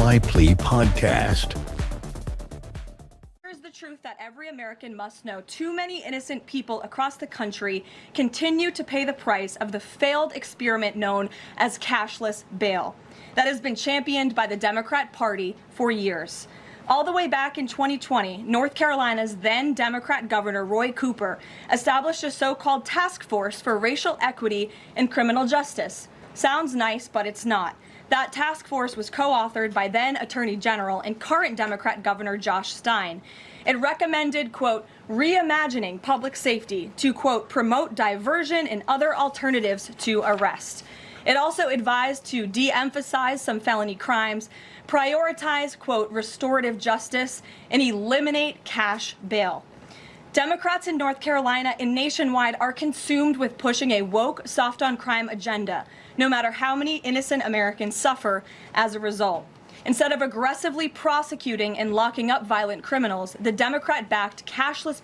Laipply podcast. Here's the truth that every American must know. Too many innocent people across the country continue to pay the price of the failed experiment known as cashless bail that has been championed by the Democrat Party for years. All the way back in 2020, North Carolina's then Democrat Governor Roy Cooper established a so-called task force for racial equity in criminal justice. Sounds nice, but it's not. That task force was co-authored by then Attorney General and current Democrat Governor Josh Stein. It recommended, quote, reimagining public safety to, quote, promote diversion and other alternatives to arrest. It also advised to de-emphasize some felony crimes, prioritize, quote, restorative justice, and eliminate cash bail. Democrats in North Carolina and nationwide are consumed with pushing a woke, soft-on-crime agenda, no matter how many innocent Americans suffer as a result. Instead of aggressively prosecuting and locking up violent criminals, the Democrat-backed cashless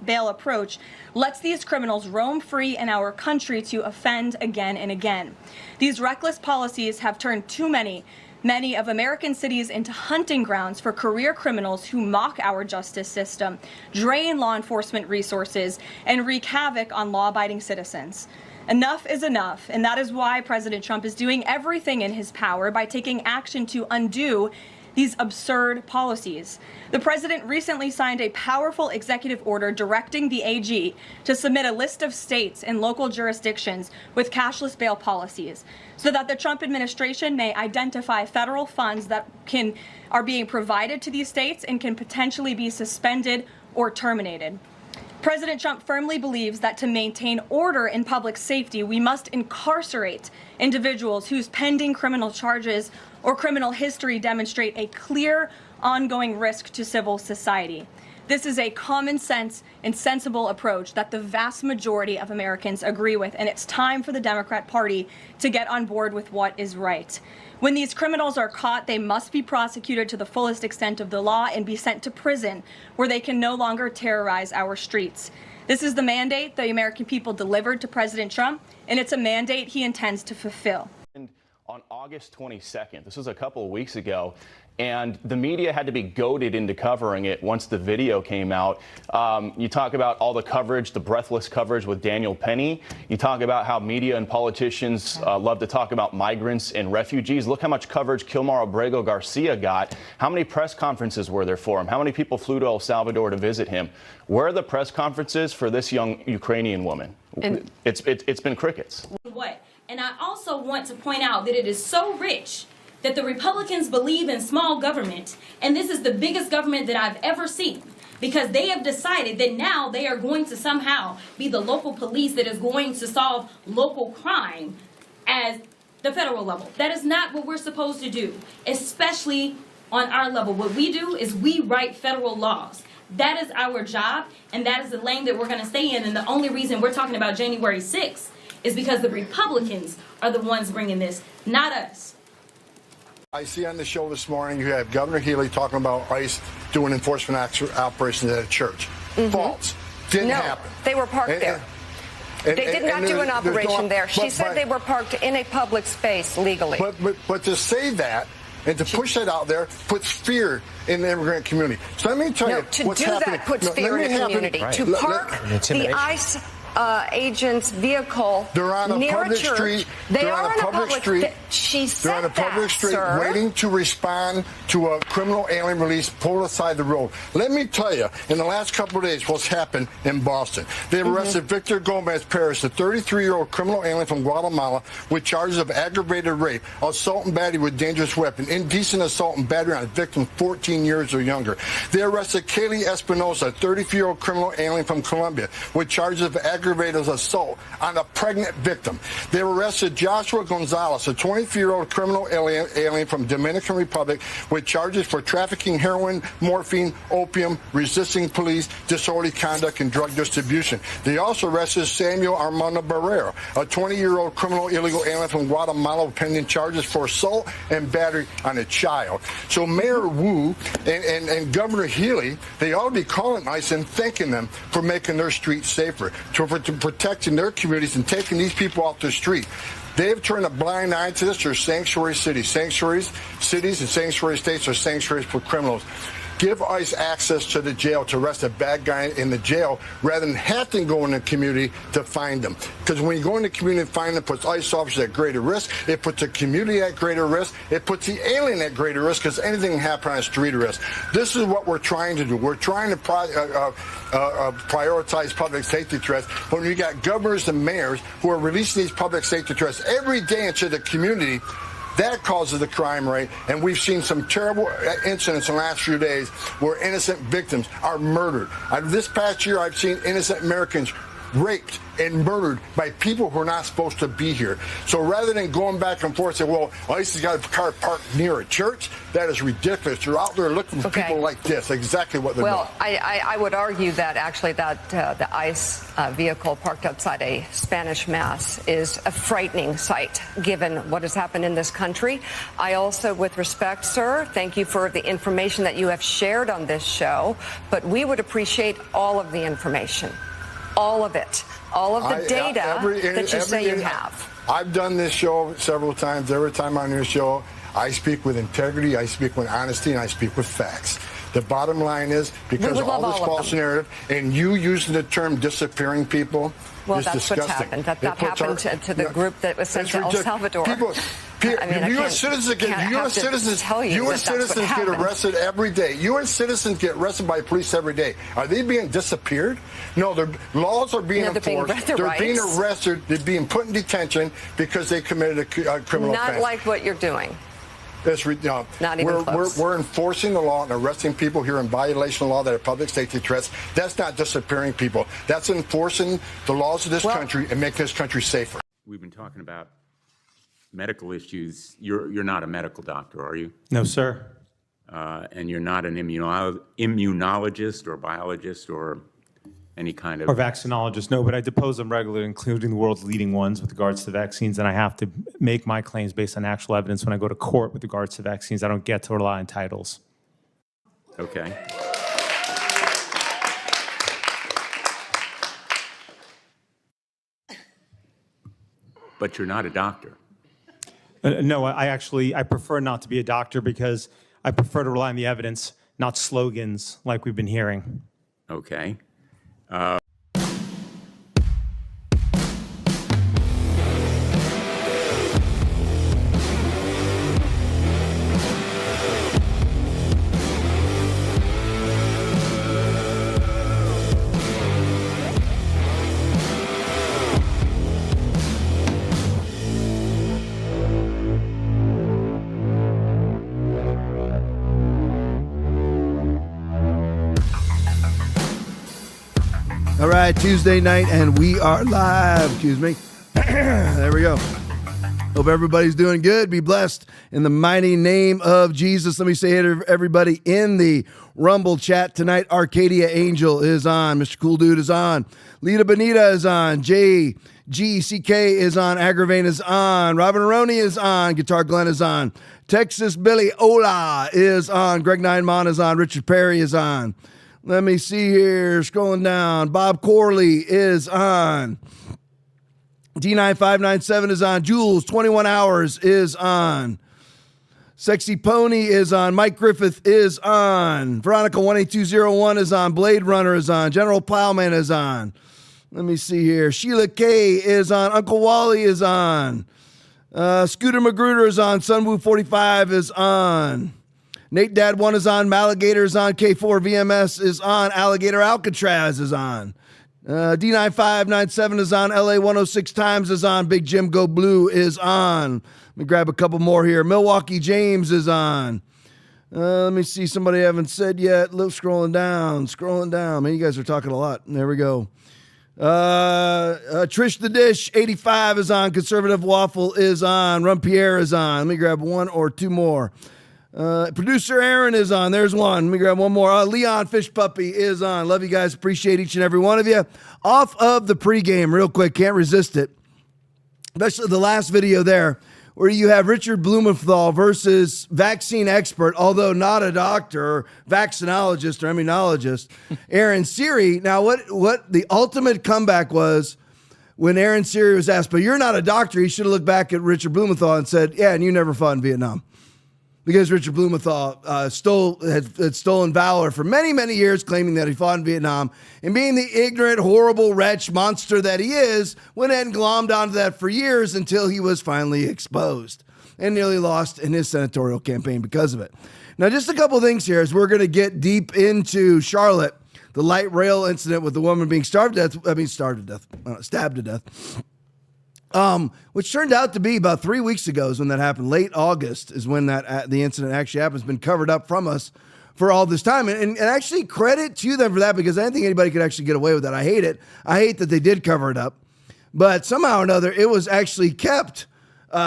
bail approach lets these criminals roam free in our country to offend again and again. These reckless policies have turned too many of American cities into hunting grounds for career criminals who mock our justice system, drain law enforcement resources, and wreak havoc on law-abiding citizens. Enough is enough, and that is why President Trump is doing everything in his power by taking action to undo these absurd policies. The president recently signed a powerful executive order directing the AG to submit a list of states and local jurisdictions with cashless bail policies so that the Trump administration may identify federal funds that are being provided to these states and can potentially be suspended or terminated. President Trump firmly believes that to maintain order in public safety, we must incarcerate individuals whose pending criminal charges or criminal history demonstrate a clear, ongoing risk to civil society. This is a common sense and sensible approach that the vast majority of Americans agree with, and it's time for the Democrat Party to get on board with what is right. When these criminals are caught, they must be prosecuted to the fullest extent of the law and be sent to prison, where they can no longer terrorize our streets. This is the mandate the American people delivered to President Trump, and it's a mandate he intends to fulfill. On August 22nd, this was a couple of weeks ago, and the media had to be goaded into covering it once the video came out. You talk about all the coverage, the breathless coverage with Daniel Penny. You talk about how media and politicians love to talk about migrants and refugees. Look how much coverage Kilmar Abrego Garcia got. How many press conferences were there for him? How many people flew to El Salvador to visit him? Where are the press conferences for this young Ukrainian woman? It's been crickets. What? And I also want to point out that it is so rich that the Republicans believe in small government, and this is the biggest government that I've ever seen, because they have decided that now they are going to somehow be the local police that is going to solve local crime as the federal level. That is not what we're supposed to do, especially on our level. What we do is we write federal laws. That is our job, and that is the lane that we're going to stay in, and the only reason we're talking about January 6th is because the Republicans are the ones bringing this, not us. I see on the show this morning you have Governor Healy talking about ICE doing enforcement operations at a church. False. Didn't happen. They were parked there. They did not do an operation there. She said they were parked in a public space legally. But to say that and to push that out there puts fear in the immigrant community. So let me tell you what's happening. That puts fear in the community. Right. To park the ICE agent's vehicle they're on a near public a church. Street. They're on a public street. She said they're on a public street, sir. waiting to respond to a criminal alien release pulled aside the road. Let me tell you, in the last couple of days, what's happened in Boston. They've arrested Victor Gomez Perez, a 33-year-old criminal alien from Guatemala, with charges of aggravated rape, assault and battery with dangerous weapon, indecent assault and battery on a victim 14 years or younger. They arrested Kaylee Espinosa, a 33-year-old criminal alien from Colombia, with charges of aggravated assault on a pregnant victim. They arrested Joshua Gonzalez, a 24-year-old criminal alien from Dominican Republic, with charges for trafficking heroin, morphine, opium, resisting police, disorderly conduct, and drug distribution. They also arrested Samuel Armando Barrera, a 20-year-old criminal illegal alien from Guatemala, pending charges for assault and battery on a child. So Mayor Wu and Governor Healy, they ought to be calling ICE and thanking them for making their streets safer. To for protecting their communities and taking these people off the street. They've turned a blind eye to this. They're sanctuary cities. Sanctuaries, cities and sanctuary states are sanctuaries for criminals. Give ICE access to the jail to arrest a bad guy in the jail rather than have to go in the community to find them. Because when you go in the community and find them, it puts ICE officers at greater risk. It puts the community at greater risk. It puts the alien at greater risk because anything can happen on a street arrest. This is what we're trying to do. We're trying to prioritize public safety threats. When you got governors and mayors who are releasing these public safety threats every day into the community, that causes the crime rate, and we've seen some terrible incidents in the last few days where innocent victims are murdered. This past year, I've seen innocent Americans raped and murdered by people who are not supposed to be here. So rather than going back and forth and say, well, ICE has got a car parked near a church, that is ridiculous. You're out there looking for people like this. Exactly what they're doing. Well, I would argue that actually the ICE vehicle parked outside a Spanish mass is a frightening sight, given what has happened in this country. I also, with respect, sir, thank you for the information that you have shared on this show, but we would appreciate all of the information. All of it. All of the data that you say you have. I've done this show several times. Every time I'm on your show, I speak with integrity, I speak with honesty, and I speak with facts. The bottom line is, because of all this false narrative, and you using the term disappearing people, well, is that's disgusting. What's happened. That happened to the group that was sent to El Salvador. U.S. citizens get arrested every day. U.S. citizens get arrested by police every day. Are they being disappeared? No, their laws are being enforced. They're being arrested. They're being put in detention because they committed a criminal offense. Not like what you're doing. Not even close. We're enforcing the law and arresting people here in violation of law that are public safety threats. That's not disappearing people. That's enforcing the laws of this country and making this country safer. We've been talking about medical issues. You're not a medical doctor, are you? No, sir. And you're not an immunologist or biologist or any kind of... Or vaccinologist, no, but I depose them regularly, including the world's leading ones with regards to vaccines, and I have to make my claims based on actual evidence when I go to court with regards to vaccines. I don't get to rely on titles. Okay. But you're not a doctor. No, I prefer not to be a doctor because I prefer to rely on the evidence, not slogans like we've been hearing. Okay. All right, Tuesday night, and we are live. Excuse me. There we go. Hope everybody's doing good. Be blessed in the mighty name of Jesus. Let me say hey to everybody in the Rumble chat tonight. Arcadia Angel is on. Mr. Cool Dude is on. Lita Bonita is on. JGCK is on. Aggravain is on. Robin Aroni is on. Guitar Glenn is on. Texas Billy Ola is on. Greg Nineman is on. Richard Perry is on. Let me see here. Scrolling down. Bob Corley is on. D9597 is on. Jules 21 Hours is on. Sexy Pony is on. Mike Griffith is on. Veronica 18201 is on. Blade Runner is on. General Plowman is on. Let me see here. Sheila K is on. Uncle Wally is on. Scooter Magruder is on. Sunwoo 45 is on. Nate Dad 1 is on. Maligator is on. K4 VMS is on. Alligator Alcatraz is on. D9597 is on. LA 106 Times is on. Big Jim Go Blue is on. Let me grab a couple more here. Milwaukee James is on. Let me see. Somebody I haven't said yet. Scrolling down. Man, you guys are talking a lot. There we go. Trish the Dish 85 is on. Conservative Waffle is on. Rum Pierre is on. Let me grab one or two more. Producer Aaron is on. There's one. Let me grab one more. Leon Fish Puppy is on. Love you guys. Appreciate each and every one of you. Off of the pregame real quick. Can't resist it. Especially the last video there where you have Richard Blumenthal versus vaccine expert, although not a doctor, or vaccinologist or immunologist, Aaron Siri. Now, what the ultimate comeback was when Aaron Siri was asked, but you're not a doctor, he should have looked back at Richard Blumenthal and said, yeah, and you never fought in Vietnam. Because Richard Blumenthal had stolen valor for many, many years, claiming that he fought in Vietnam, and being the ignorant, horrible, wretch monster that he is, went ahead and glommed onto that for years until he was finally exposed and nearly lost in his senatorial campaign because of it. Now, just a couple things here as we're going to get deep into Charlotte, the light rail incident with the woman being stabbed to death. Which turned out to be about 3 weeks ago is when that happened. Late August is when the incident actually happened. It's been covered up from us for all this time. And actually credit to them for that, because I didn't think anybody could actually get away with that. I hate it. I hate that they did cover it up. But somehow or another, it was actually kept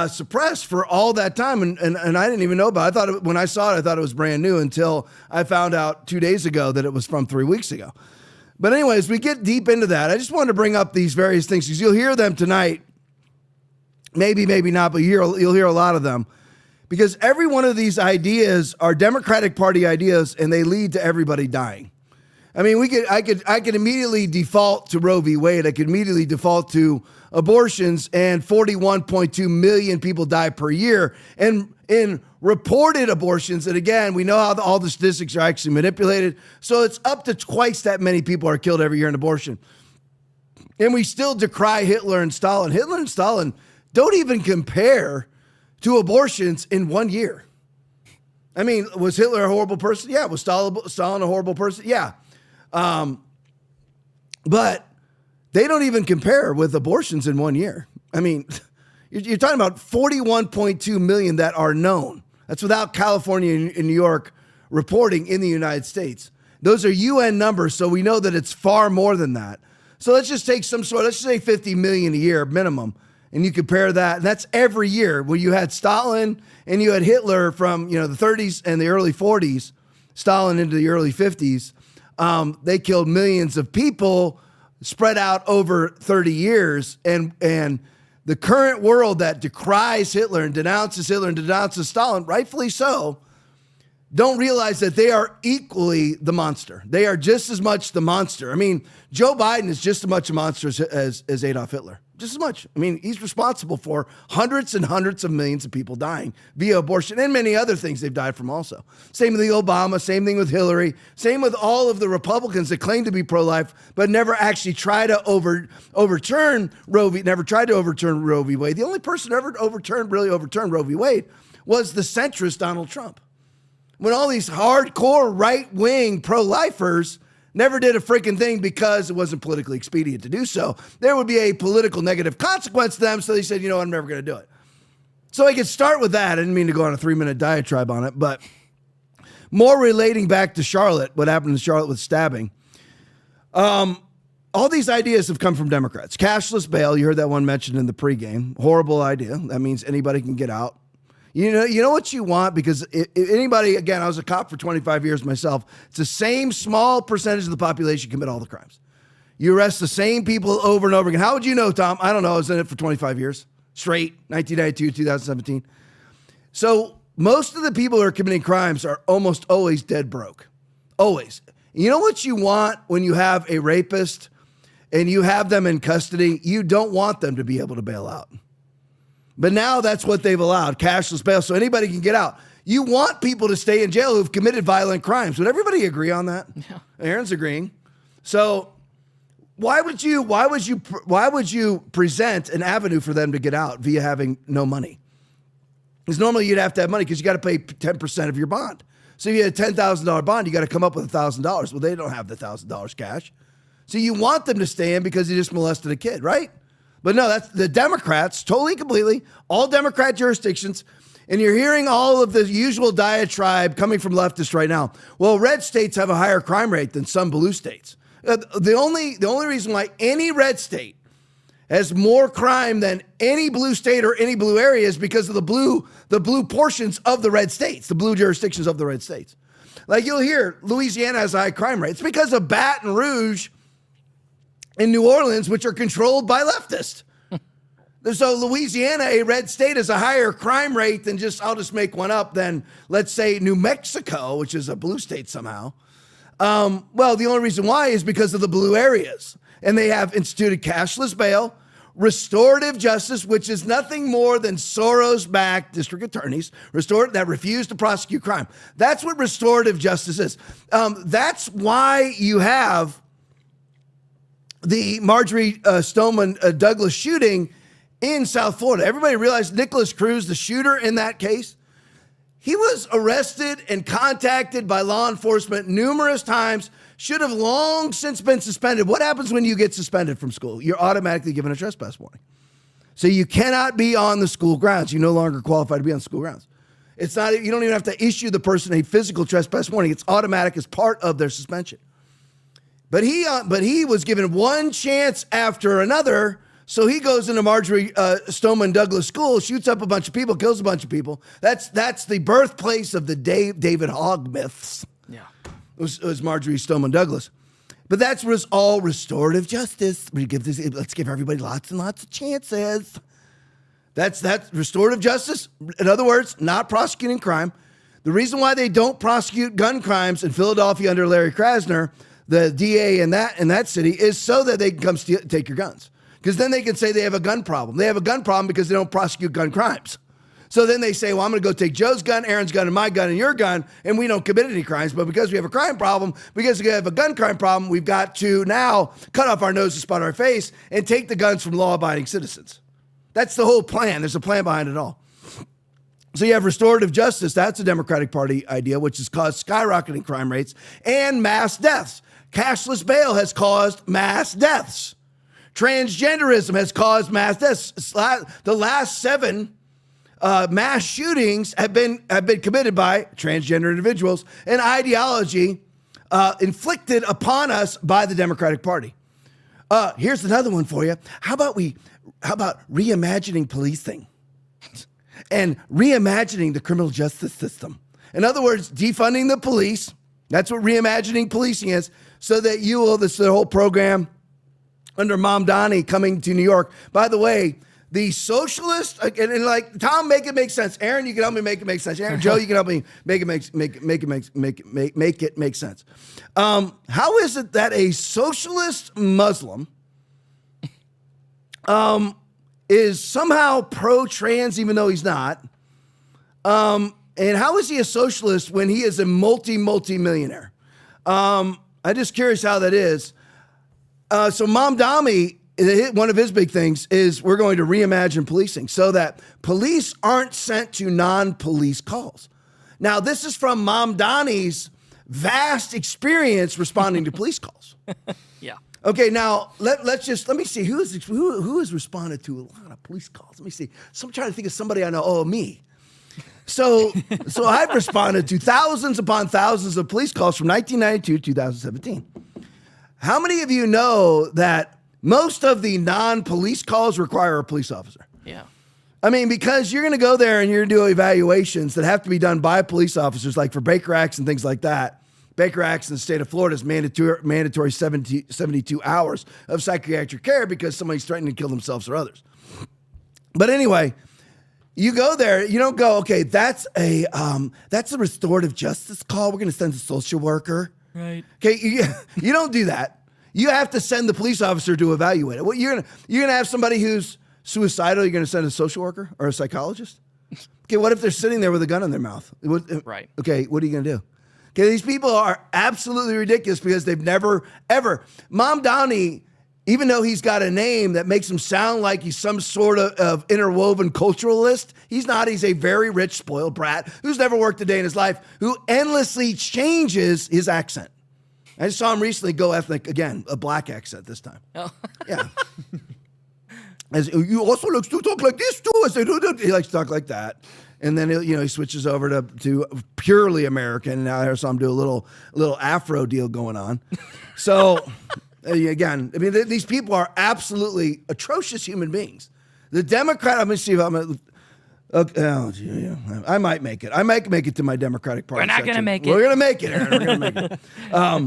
suppressed for all that time. And I didn't even know about it. When I saw it, I thought it was brand new until I found out 2 days ago that it was from 3 weeks ago. But anyways, we get deep into that. I just wanted to bring up these various things because you'll hear them tonight. Maybe, maybe not, but you'll hear a lot of them, because every one of these ideas are Democratic Party ideas, and they lead to everybody dying. I mean, I could immediately default to Roe v. Wade. I could immediately default to abortions, and 41.2 million people die per year. And in reported abortions, and again, we know how all the statistics are actually manipulated, so it's up to twice that many people are killed every year in abortion. And we still decry Hitler and Stalin. Hitler and Stalin don't even compare to abortions in 1 year. I mean, was Hitler a horrible person? Yeah. Was Stalin a horrible person? Yeah. But they don't even compare with abortions in 1 year. I mean, you're talking about 41.2 million that are known. That's without California and New York reporting in the United States. Those are UN numbers, so we know that it's far more than that. So let's just take let's just say 50 million a year minimum. And you compare that, and that's every year where you had Stalin and you had Hitler from the 30s and the early 40s, Stalin into the early 50s. They killed millions of people spread out over 30 years. And the current world that decries Hitler and denounces Stalin, rightfully so, don't realize that they are equally the monster. They are just as much the monster. I mean, Joe Biden is just as much a monster as Adolf Hitler. Just as much. I mean, he's responsible for hundreds and hundreds of millions of people dying via abortion and many other things they've died from also. Same with the Obama, same thing with Hillary, same with all of the Republicans that claim to be pro-life but never actually try to overturn Roe v. Wade. The only person who ever overturned Roe v. Wade was the centrist Donald Trump. When all these hardcore right-wing pro-lifers never did a freaking thing because it wasn't politically expedient to do so, there would be a political negative consequence to them, so they said, you know what, I'm never going to do it. So I could start with that. I didn't mean to go on a 3-minute diatribe on it, but more relating back to Charlotte, what happened in Charlotte with stabbing. All these ideas have come from Democrats. Cashless bail, you heard that one mentioned in the pregame. Horrible idea. That means anybody can get out. You know what you want, because if anybody, again, I was a cop for 25 years myself. It's the same small percentage of the population commit all the crimes. You arrest the same people over and over again. How would you know, Tom? I don't know. I was in it for 25 years straight, 1992, 2017. So most of the people who are committing crimes are almost always dead broke. Always. You know what you want when you have a rapist and you have them in custody? You don't want them to be able to bail out. But now that's what they've allowed, cashless bail, so anybody can get out. You want people to stay in jail who've committed violent crimes. Would everybody agree on that? Yeah. Aaron's agreeing. So why would you present an avenue for them to get out via having no money? Because normally you'd have to have money because you got to pay 10% of your bond. So if you had a $10,000 bond, you got to come up with $1,000. Well, they don't have the $1,000 cash. So you want them to stay in because they just molested a kid, right? But no, that's the Democrats, totally, completely, all Democrat jurisdictions. And you're hearing all of the usual diatribe coming from leftists right now. Well, red states have a higher crime rate than some blue states. The only reason why any red state has more crime than any blue state or any blue area is because of the blue portions of the red states, the blue jurisdictions of the red states. Like you'll hear Louisiana has a high crime rate. It's because of Baton Rouge in New Orleans, which are controlled by leftists. So Louisiana, a red state, has a higher crime rate than I'll just make one up, than, let's say, New Mexico, which is a blue state somehow. Well, the only reason why is because of the blue areas. And they have instituted cashless bail, restorative justice, which is nothing more than Soros-backed district attorneys that refuse to prosecute crime. That's what restorative justice is. That's why you have the Marjorie Stoneman Douglas shooting in South Florida. Everybody realized Nicholas Cruz, the shooter in that case, he was arrested and contacted by law enforcement numerous times, should have long since been suspended. What happens when you get suspended from school? You're automatically given a trespass warning. So you cannot be on the school grounds. You no longer qualify to be on school grounds. It's not, you don't even have to issue the person a physical trespass warning. It's automatic as part of their suspension. But he was given one chance after another. So he goes into Marjorie Stoneman Douglas School, shoots up a bunch of people, kills a bunch of people. That's the birthplace of the David Hogg myths. Yeah, it was Marjorie Stoneman Douglas. But that's all restorative justice. Let's give everybody lots and lots of chances. That's restorative justice. In other words, not prosecuting crime. The reason why they don't prosecute gun crimes in Philadelphia under Larry Krasner, the DA in that city, is so that they can come take your guns. Because then they can say they have a gun problem. They have a gun problem because they don't prosecute gun crimes. So then they say, well, I'm going to go take Joe's gun, Aaron's gun, and my gun, and your gun, and we don't commit any crimes. But because we have a crime problem, because we have a gun crime problem, we've got to now cut off our nose to spot our face and take the guns from law-abiding citizens. That's the whole plan. There's a plan behind it all. So you have restorative justice. That's a Democratic Party idea, which has caused skyrocketing crime rates and mass deaths. Cashless bail has caused mass deaths. Transgenderism has caused mass deaths. The last 7 mass shootings have been committed by transgender individuals, an ideology inflicted upon us by the Democratic Party. Here's another one for you. How about reimagining policing and reimagining the criminal justice system? In other words, defunding the police. That's what reimagining policing is, so that this is the whole program under Mom Donnie coming to New York. By the way, the socialist, and like Tom, make it make sense. Aaron, you can help me make it make sense. Aaron, Joe, you can help me make it make sense. How is it that a socialist Muslim is somehow pro-trans even though he's not? And how is he a socialist when he is a multi-millionaire? I'm just curious how that is. So Mom Donnie, one of his big things is we're going to reimagine policing so that police aren't sent to non-police calls. Now, this is from Mom Donnie's vast experience responding to police calls. Yeah. Okay, now let me see who has responded to a lot of police calls. Let me see. So I'm trying to think of somebody I know. Oh, me. So I've responded to thousands upon thousands of police calls from 1992 to 2017. How many of you know that most of the non-police calls require a police officer? Yeah. I mean, because you're going to go there and you're going to do evaluations that have to be done by police officers, like for Baker Acts and things like that. Baker Acts in the state of Florida is mandatory 72 hours of psychiatric care because somebody's threatening to kill themselves or others. But anyway, you go there, you don't go, okay, that's a restorative justice call. We're going to send a social worker. Right. Okay, you don't do that. You have to send the police officer to evaluate it. Well, you're gonna have somebody who's suicidal. You're gonna send a social worker or a psychologist. Okay, what if they're sitting there with a gun in their mouth? Right. Okay, what are you gonna do? Okay, these people are absolutely ridiculous because they've never ever. Mom Donnie, even though he's got a name that makes him sound like he's some sort of interwoven culturalist, he's not. He's a very rich, spoiled brat who's never worked a day in his life, who endlessly changes his accent. I just saw him recently go ethnic again, a black accent this time. Oh. Yeah. As you also like to talk like this too. I said, he likes to talk like that. And then he switches over to purely American. And now I saw him do a little Afro deal going on. So again, I mean, these people are absolutely atrocious human beings. The Democrat, let me see if Okay. Oh, yeah. I might make it. I might make it to my Democratic Party. We're not going to make it. We're going to make it, Aaron. We're going to make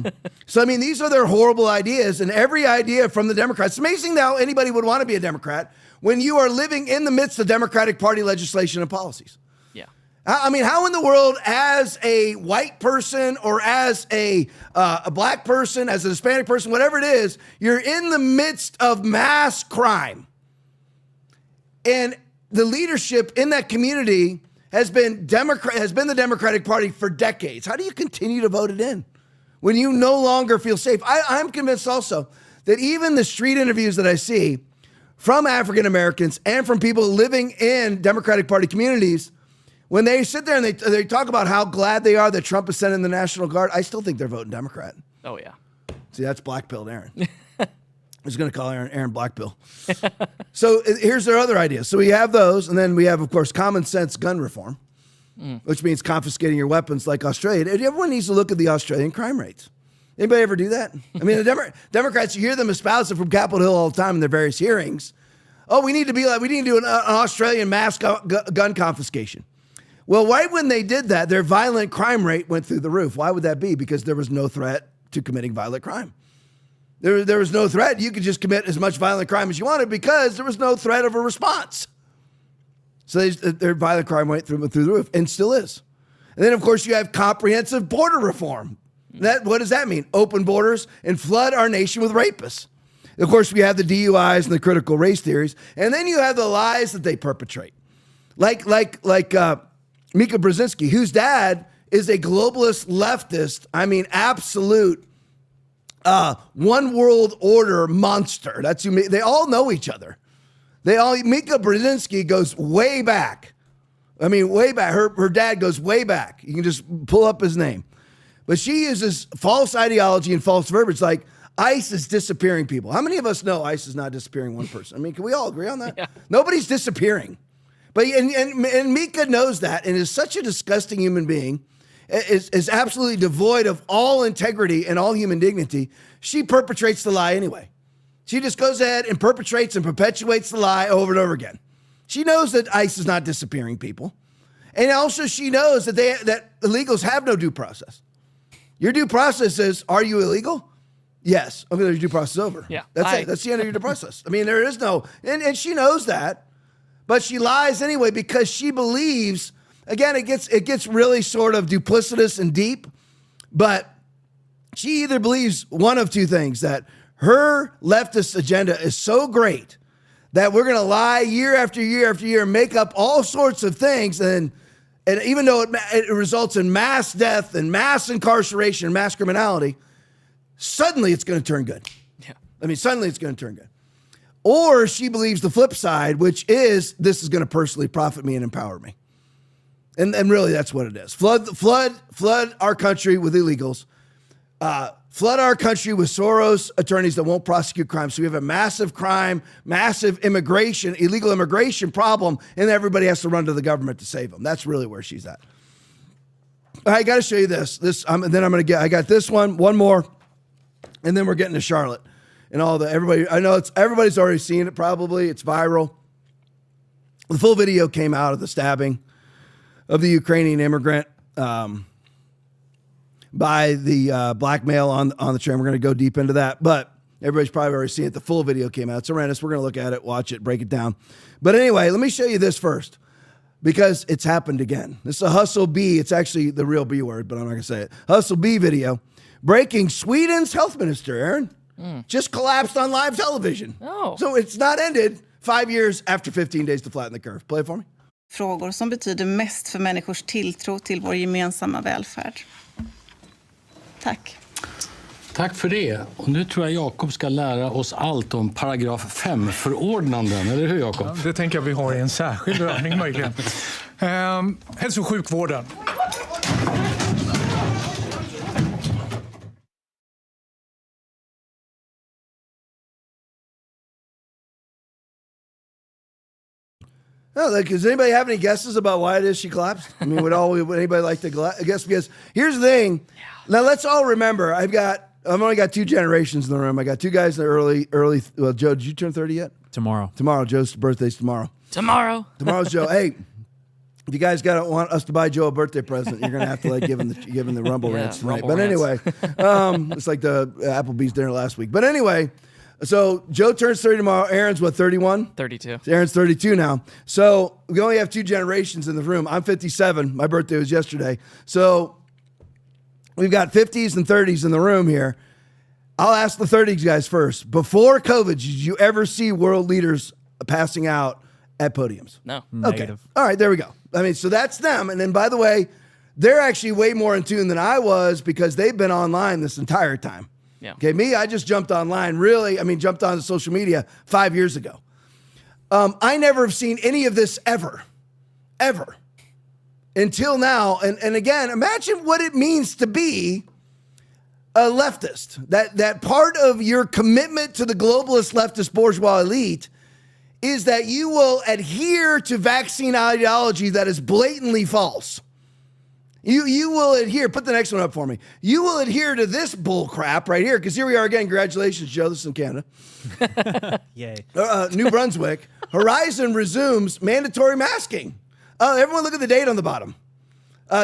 it. So, I mean, these are their horrible ideas, and every idea from the Democrats. It's amazing how anybody would want to be a Democrat when you are living in the midst of Democratic Party legislation and policies. Yeah. I mean, how in the world, as a white person or as a black person, as a Hispanic person, whatever it is, you're in the midst of mass crime. And the leadership in that community has been the Democratic Party for decades. How do you continue to vote it in when you no longer feel safe? I'm convinced also that even the street interviews that I see from African Americans and from people living in Democratic Party communities, when they sit there and they talk about how glad they are that Trump is sending the National Guard, I still think they're voting Democrat. Oh, yeah. See, that's black-pilled Aaron. I was going to call Aaron Blackpill. So here's their other ideas. So we have those, and then we have, of course, common sense gun reform, which means confiscating your weapons like Australia. Everyone needs to look at the Australian crime rates. Anybody ever do that? I mean, the Democrats, you hear them espouse it from Capitol Hill all the time in their various hearings. Oh, we need to do an Australian mass gun confiscation. Well, right when they did that, their violent crime rate went through the roof. Why would that be? Because there was no threat to committing violent crime. There was no threat. You could just commit as much violent crime as you wanted because there was no threat of a response. So their violent crime went through the roof and still is. And then, of course, you have comprehensive border reform. What does that mean? Open borders and flood our nation with rapists. Of course, we have the DUIs and the critical race theories. And then you have the lies that they perpetrate. Like Mika Brzezinski, whose dad is a globalist leftist. I mean, absolute one world order monster. That's who they all know each other. Mika Brzezinski goes way back. I mean, way back. Her dad goes way back. You can just pull up his name. But she uses false ideology and false verbiage like ICE is disappearing people. How many of us know ICE is not disappearing one person? I mean, can we all agree on that? Yeah. Nobody's disappearing. But and Mika knows that and is such a disgusting human being. Is absolutely devoid of all integrity and all human dignity. She perpetrates the lie anyway. She just goes ahead and perpetrates and perpetuates the lie over and over again. She knows that ICE is not disappearing people. And also she knows that illegals have no due process. Your due process is, are you illegal? Yes. Okay, your due process is over. Yeah. That's it. That's the end of your due process. I mean, there is no, and she knows that, but she lies anyway because she believes. Again, it gets really sort of duplicitous and deep, but she either believes one of two things, that her leftist agenda is so great that we're going to lie year after year after year, make up all sorts of things, and even though it results in mass death and mass incarceration and mass criminality, suddenly it's going to turn good. Yeah. I mean, suddenly it's going to turn good. Or she believes the flip side, which is this is going to personally profit me and empower me. And really, that's what it is. Flood our country with illegals. Flood our country with Soros attorneys that won't prosecute crime. So we have a massive crime, massive immigration, illegal immigration problem, and everybody has to run to the government to save them. That's really where she's at. I got to show you this. And then I got this one more, and then we're getting to Charlotte and all the everybody. I know everybody's already seen it. Probably it's viral. The full video came out of the stabbing of the Ukrainian immigrant by the black male on the train. We're going to go deep into that, but everybody's probably already seen it. The full video came out. It's horrendous. We're going to look at it, watch it, break it down. But anyway, let me show you this first because it's happened again. This is a Hustle B. It's actually the real B word, but I'm not going to say it. Hustle B video. Breaking Sweden's health minister, Aaron, just collapsed on live television. Oh. So it's not ended 5 years after 15 days to flatten the curve. Play it for me. Frågor som betyder mest för människors tilltro till vår gemensamma välfärd. Tack. Tack för det. Och nu tror jag Jakob ska lära oss allt om paragraf 5-förordnanden. Eller hur, Jakob? Ja, det tänker jag vi har i en särskild övning möjligen. Hälso- och sjukvården. No, does anybody have any guesses about why it is she collapsed? I mean, would anybody like to guess? Because here's the thing. Now, let's all remember, I've only got two generations in the room. I got two guys in the early. Well, Joe, did you turn 30 yet? Tomorrow. Tomorrow. Joe's birthday's tomorrow. Tomorrow's Joe. Hey, If you guys want us to buy Joe a birthday present, you're gonna have to give him the Rumble Rants tonight. Rumble But Rants. anyway, it's like the Applebee's dinner last week. But anyway, so Joe turns 30 tomorrow. Aaron's what, 31? 32. Aaron's 32 now. So we only have 2 generations in the room. I'm 57. My birthday was yesterday. So we've got 50s and 30s in the room here. I'll ask the 30s guys first. Before COVID, did you ever see world leaders passing out at podiums? No. Okay. All right, there we go. I mean, so that's them. And then, by the way, they're actually way more in tune than I was because they've been online this entire time. Yeah. Okay, me, I just jumped online, jumped onto social media 5 years ago. I never have seen any of this ever. Until now. And again, imagine what it means to be a leftist. That part of your commitment to the globalist leftist bourgeois elite is that you will adhere to vaccine ideology that is blatantly false. You will adhere, put the next one up for me. You will adhere to this bull crap right here, because here we are again. Congratulations, Joe. This is in Canada. Yay. New Brunswick. Horizon resumes mandatory masking. Everyone look at the date on the bottom.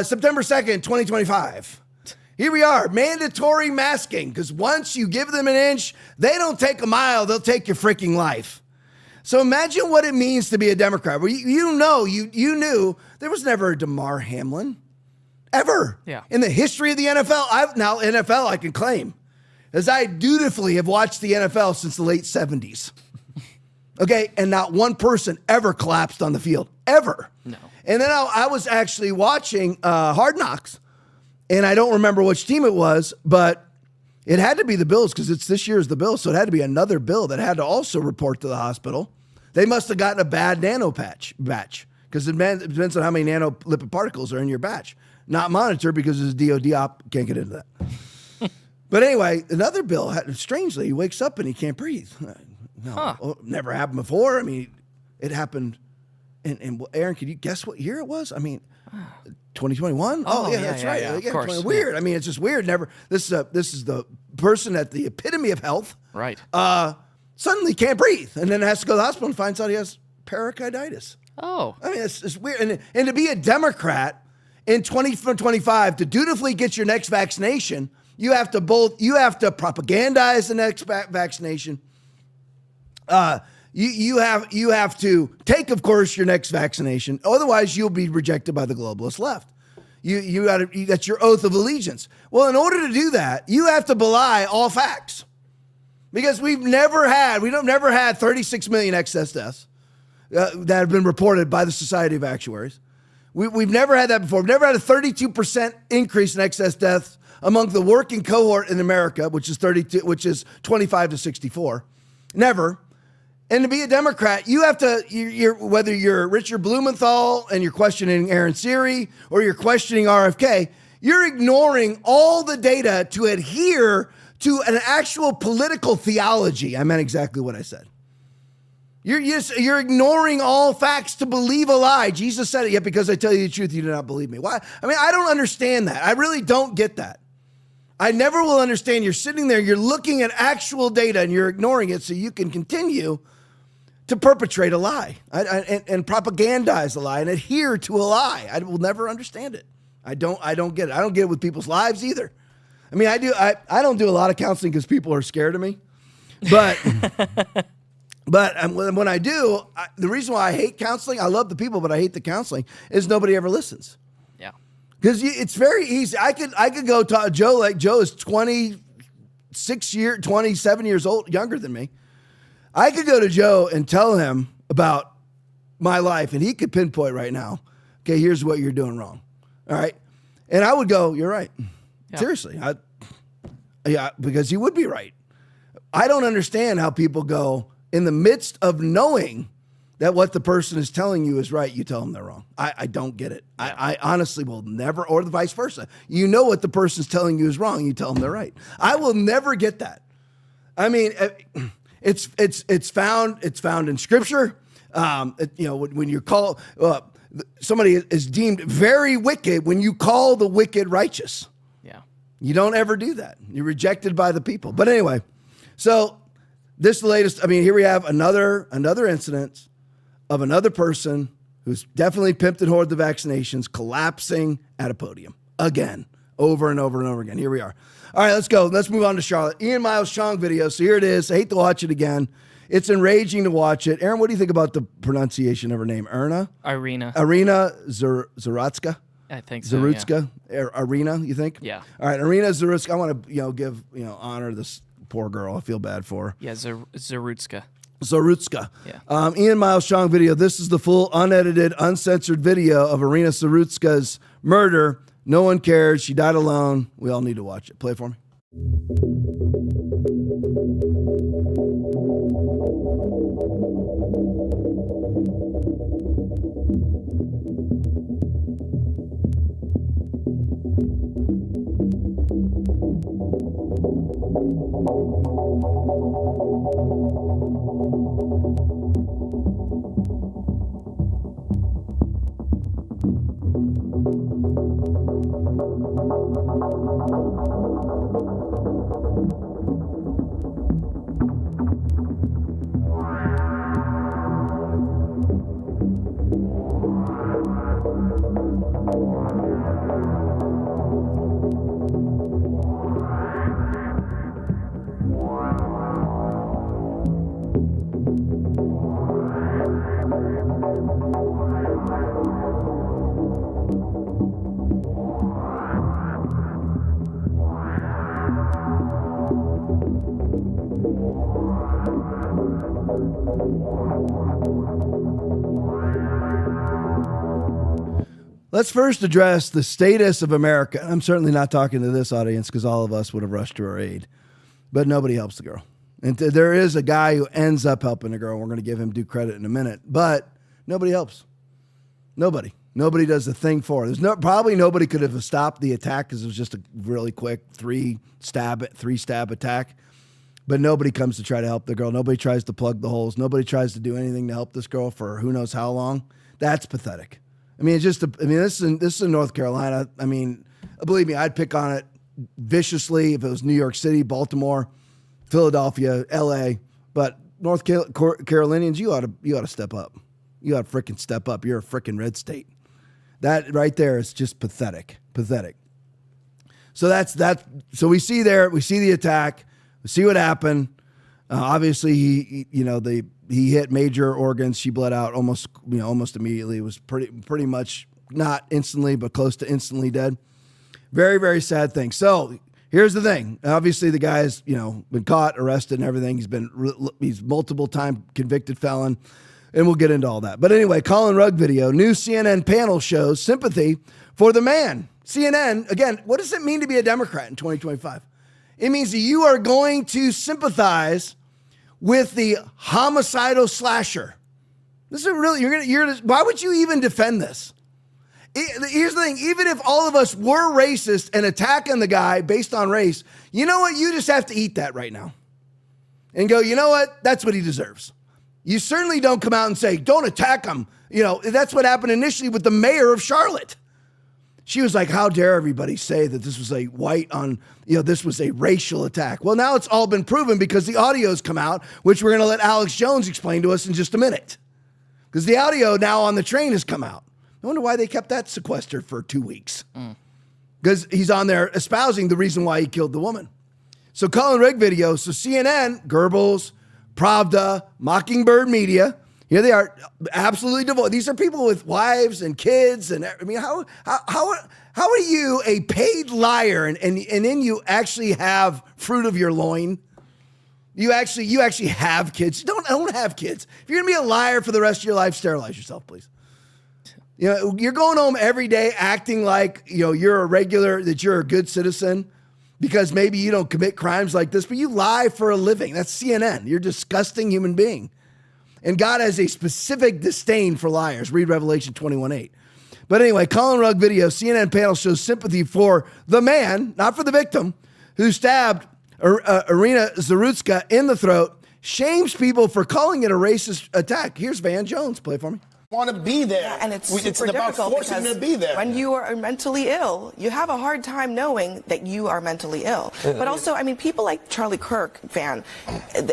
September 2nd, 2025. Here we are, mandatory masking, because once you give them an inch, they don't take a mile, they'll take your freaking life. So imagine what it means to be a Democrat. Well, you knew there was never a Damar Hamlin, ever. Yeah. In the history of the NFL. Now NFL I can claim, as I dutifully have watched the NFL since the late 70s. Okay, and not one person ever collapsed on the field, ever. No. And then I was actually watching Hard Knocks, and I don't remember which team it was, but it had to be the Bills because it's this year's the Bills, so it had to be another Bill that had to also report to the hospital. They must have gotten a bad batch because it depends on how many nanolipid particles are in your batch. Not monitored because his DOD op can't get into that. But anyway, another Bill, strangely, he wakes up and he can't breathe. No, never happened before. I mean, it happened. And Aaron, can you guess what year it was? I mean, 2021. Oh yeah, that's right. Yeah, of course. Weird. I mean, it's just weird. Never. This is the person at the epitome of health. Right. Suddenly can't breathe, and then has to go to the hospital and finds out he has pericarditis. Oh. I mean, it's weird. And to be a Democrat in 2025 to dutifully get your next vaccination, you have to propagandize the next vaccination. You have to take, of course, your next vaccination. Otherwise, you'll be rejected by the globalist left. That's your oath of allegiance. Well, in order to do that, you have to belie all facts, because we've never had 36 million excess deaths that have been reported by the Society of Actuaries. We've never had that before. We've never had a 32% increase in excess deaths among the working cohort in America, which is 25 to 64. Never. And to be a Democrat, you have to, whether you're Richard Blumenthal and you're questioning Aaron Siri or you're questioning RFK, you're ignoring all the data to adhere to an actual political theology. I meant exactly what I said. You're ignoring all facts to believe a lie. Jesus said it, yet because I tell you the truth, you do not believe me. Why? I mean, I don't understand that. I really don't get that. I never will understand. You're sitting there, you're looking at actual data and you're ignoring it so you can continue to perpetrate a lie and propagandize a lie and adhere to a lie. I will never understand it. I don't get it. I don't get it with people's lives either. I mean, I don't do a lot of counseling because people are scared of me, but when I do, the reason why I hate counseling, I love the people, but I hate the counseling, is nobody ever listens. Yeah. Because it's very easy. I could go talk to Joe. Like, Joe is 27 years old, younger than me. I could go to Joe and tell him about my life, and he could pinpoint right now, okay, here's what you're doing wrong. All right. And I would go, you're right. Yeah. Seriously. Because he would be right. I don't understand how people go, in the midst of knowing that what the person is telling you is right, you tell them they're wrong. I don't get it. Yeah. I honestly will never, or the vice versa. You know what the person's telling you is wrong, you tell them they're right. I will never get that. I mean, it's found in Scripture. When you call somebody is deemed very wicked, when you call the wicked righteous. Yeah, you don't ever do that. You're rejected by the people. But anyway, so this latest. I mean, here we have another incident of another person who's definitely pimped and hoarded the vaccinations, collapsing at a podium again, over and over and over again. Here we are. All right, let's go. Let's move on to Charlotte. Ian Miles Chong video. So here it is. I hate to watch it again. It's enraging to watch it. Aaron, what do you think about the pronunciation of her name? Irina Zarutska? I think so. Zarutska? Yeah. Irina, you think? Yeah. All right, Irina Zarutska. I want to, give, honor this poor girl. I feel bad for her. Yeah, Zarutska. Zarutska. Yeah. Ian Miles Chong video. This is the full, unedited, uncensored video of Irina Zarutska's murder. No one cares. She died alone. We all need to watch it. Play it for me. Let's first address the status of America. I'm certainly not talking to this audience because all of us would have rushed to her aid, but nobody helps the girl. And there is a guy who ends up helping the girl. We're going to give him due credit in a minute, but nobody helps. Nobody does a thing for her. Probably nobody could have stopped the attack because it was just a really quick three stab attack. But nobody comes to try to help the girl. Nobody tries to plug the holes. Nobody tries to do anything to help this girl for who knows how long. That's pathetic. I mean, this is in North Carolina. I mean, believe me, I'd pick on it viciously if it was New York City, Baltimore, Philadelphia, LA. But North Carolinians, you ought to step up. You ought to freaking step up. You're a freaking red state. That right there is just pathetic. Pathetic. So that's that. So we see the attack. We see what happened. Obviously, he hit major organs. She bled out almost immediately. It was pretty much not instantly, but close to instantly dead. Very, very sad thing. So here's the thing. Obviously, the guy has been caught, arrested, and everything. He's multiple time convicted felon, and we'll get into all that. But anyway, Colin Rugg video. New CNN panel shows sympathy for the man. CNN again. What does it mean to be a Democrat in 2025? It means that you are going to sympathize with the homicidal slasher. This is really, why would you even defend this? Here's the thing, even if all of us were racist and attacking the guy based on race, you know what? You just have to eat that right now and go, you know what? That's what he deserves. You certainly don't come out and say, don't attack him. That's what happened initially with the mayor of Charlotte. She was like, how dare everybody say that this was a this was a racial attack. Well, now it's all been proven because the audio's come out, which we're going to let Alex Jones explain to us in just a minute. Because the audio now on the train has come out. I wonder why they kept that sequestered for 2 weeks. Because he's on there espousing the reason why he killed the woman. So Colin Rugg video, so CNN, Goebbels, Pravda, Mockingbird Media, here they are, absolutely devoid. These are people with wives and kids, and I mean, how are you a paid liar and then you actually have fruit of your loin? You actually have kids. Don't have kids. If you're gonna be a liar for the rest of your life, sterilize yourself, please. You're going home every day acting like you're a regular, that you're a good citizen because maybe you don't commit crimes like this, but you lie for a living. That's CNN. You're a disgusting human being. And God has a specific disdain for liars. Read Revelation 21:8. But anyway, Colin Rugg video, CNN panel shows sympathy for the man, not for the victim, who stabbed Irina Zarutska in the throat, shames people for calling it a racist attack. Here's Van Jones. Play it for me. want to be there. Yeah, and it's about difficult forcing them to be there. When you are mentally ill, you have a hard time knowing that you are mentally ill. But also, I mean, people like Charlie Kirk,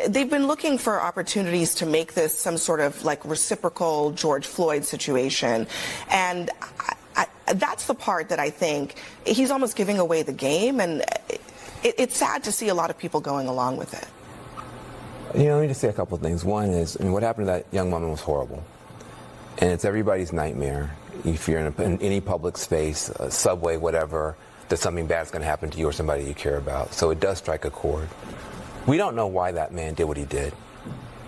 they've been looking for opportunities to make this some sort of like reciprocal George Floyd situation. And that's the part that I think he's almost giving away the game. And it's sad to see a lot of people going along with it. Let me just say a couple of things. One is, what happened to that young woman was horrible. And it's everybody's nightmare. If you're in any public space, a subway, whatever, that something bad's going to happen to you or somebody you care about. So it does strike a chord. We don't know why that man did what he did.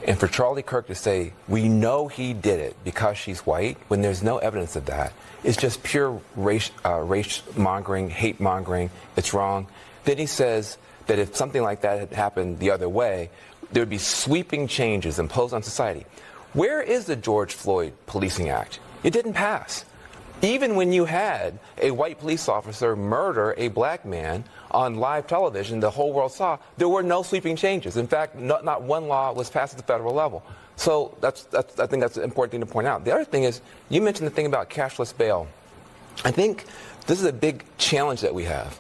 And for Charlie Kirk to say, we know he did it because she's white, when there's no evidence of that, it's just pure race mongering, hate mongering. It's wrong. Then he says that if something like that had happened the other way, there would be sweeping changes imposed on society. Where is the George Floyd Policing Act? It didn't pass. Even when you had a white police officer murder a black man on live television, the whole world saw, there were no sweeping changes. In fact, not one law was passed at the federal level. So I think that's an important thing to point out. The other thing is, you mentioned the thing about cashless bail. I think this is a big challenge that we have.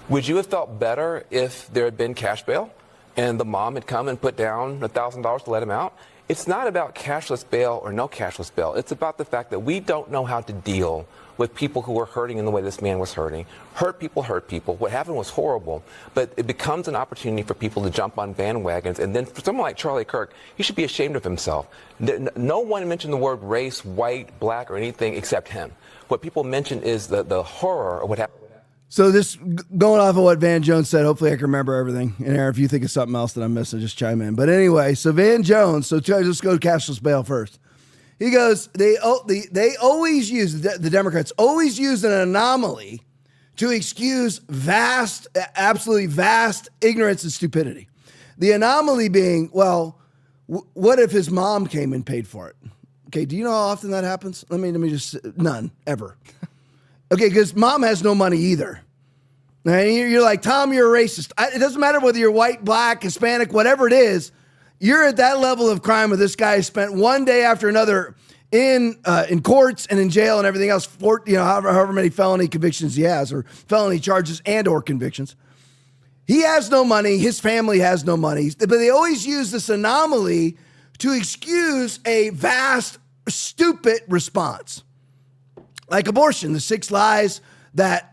Would you have felt better if there had been cash bail and the mom had come and put down $1,000 to let him out? It's not about cashless bail or no cashless bail. It's about the fact that we don't know how to deal with people who are hurting in the way this man was hurting. Hurt people hurt people. What happened was horrible, but it becomes an opportunity for people to jump on bandwagons. And then for someone like Charlie Kirk, he should be ashamed of himself. No one mentioned the word race, white, black, or anything except him. What people mention is the horror of what happened. So this, going off of what Van Jones said, hopefully I can remember everything. And Aaron, if you think of something else that I'm missing, just chime in. But anyway, so Van Jones, so let's go to cashless bail first. He goes, they always use, the Democrats always use an anomaly to excuse absolutely vast ignorance and stupidity. The anomaly being, well, what if his mom came and paid for it? Okay, do you know how often that happens? Let me just, none, ever. Okay, because mom has no money either. And you're like, Tom, you're a racist. It doesn't matter whether you're white, black, Hispanic, whatever it is. You're at that level of crime where this guy spent one day after another in courts and in jail and everything else, for, however many felony convictions he has, or felony charges and or convictions. He has no money. His family has no money. But they always use this anomaly to excuse a vast, stupid response. Like abortion, the 6 lies that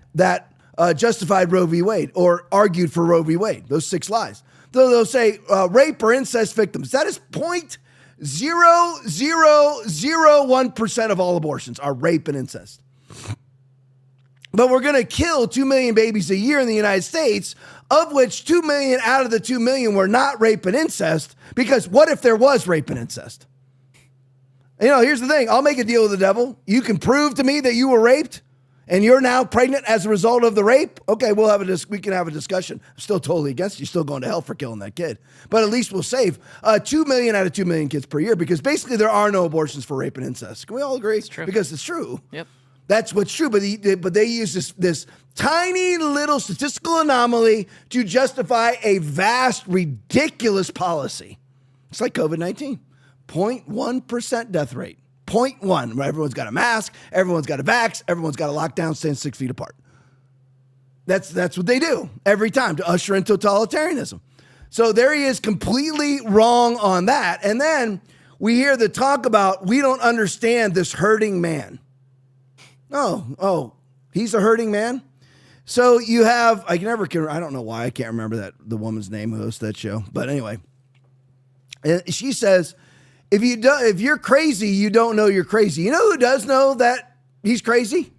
justified Roe v. Wade or argued for Roe v. Wade, those 6 lies. They'll say rape or incest victims. That is 0.0001% of all abortions are rape and incest. But we're going to kill 2 million babies a year in the United States, of which 2 million out of the 2 million were not rape and incest, because what if there was rape and incest? Here's the thing. I'll make a deal with the devil. You can prove to me that you were raped and you're now pregnant as a result of the rape. Okay, we can have a discussion. I'm still totally against you. Still going to hell for killing that kid. But at least we'll save 2 million out of 2 million kids per year, because basically there are no abortions for rape and incest. Can we all agree? It's true. Because it's true. Yep. That's what's true. But they use this tiny little statistical anomaly to justify a vast, ridiculous policy. It's like COVID-19. 0.1% death rate. 0.1, where everyone's got a mask, everyone's got a vax, everyone's got a lockdown, staying 6 feet apart. That's what they do every time to usher in totalitarianism. So there he is, completely wrong on that. And then we hear the talk about, we don't understand this hurting man. Oh, he's a hurting man? So you have, I don't know why I can't remember the woman's name who hosts that show. But anyway, she says, if you're crazy, you don't know you're crazy. You know who does know that he's crazy?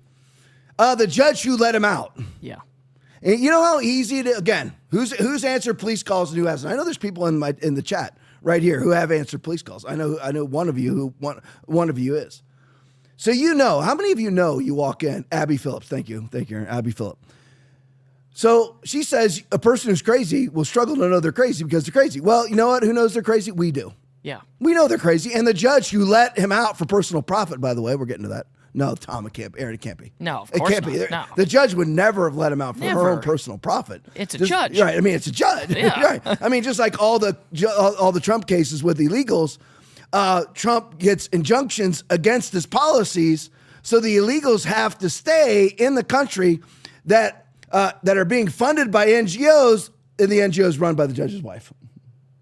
The judge who let him out. Yeah. And you know how easy who's answered police calls and who hasn't? I know there's people in the chat right here who have answered police calls. I know one of you one of you is. So how many of you know you walk in? Abby Phillips, thank you, Aaron. Abby Phillips. So she says a person who's crazy will struggle to know they're crazy because they're crazy. Well, you know what? Who knows they're crazy? We do. Yeah. We know they're crazy. And the judge who let him out for personal profit, by the way, we're getting to that. No, Tom, it can't be. Aaron, it can't be. No, of course it can't not. be. No. The judge would never have let him out for her own personal profit. It's a judge. Right. I mean, it's a judge. Yeah. Right. I mean, just like all the Trump cases with illegals, Trump gets injunctions against his policies, so the illegals have to stay in the country that are being funded by NGOs, and the NGOs run by the judge's wife.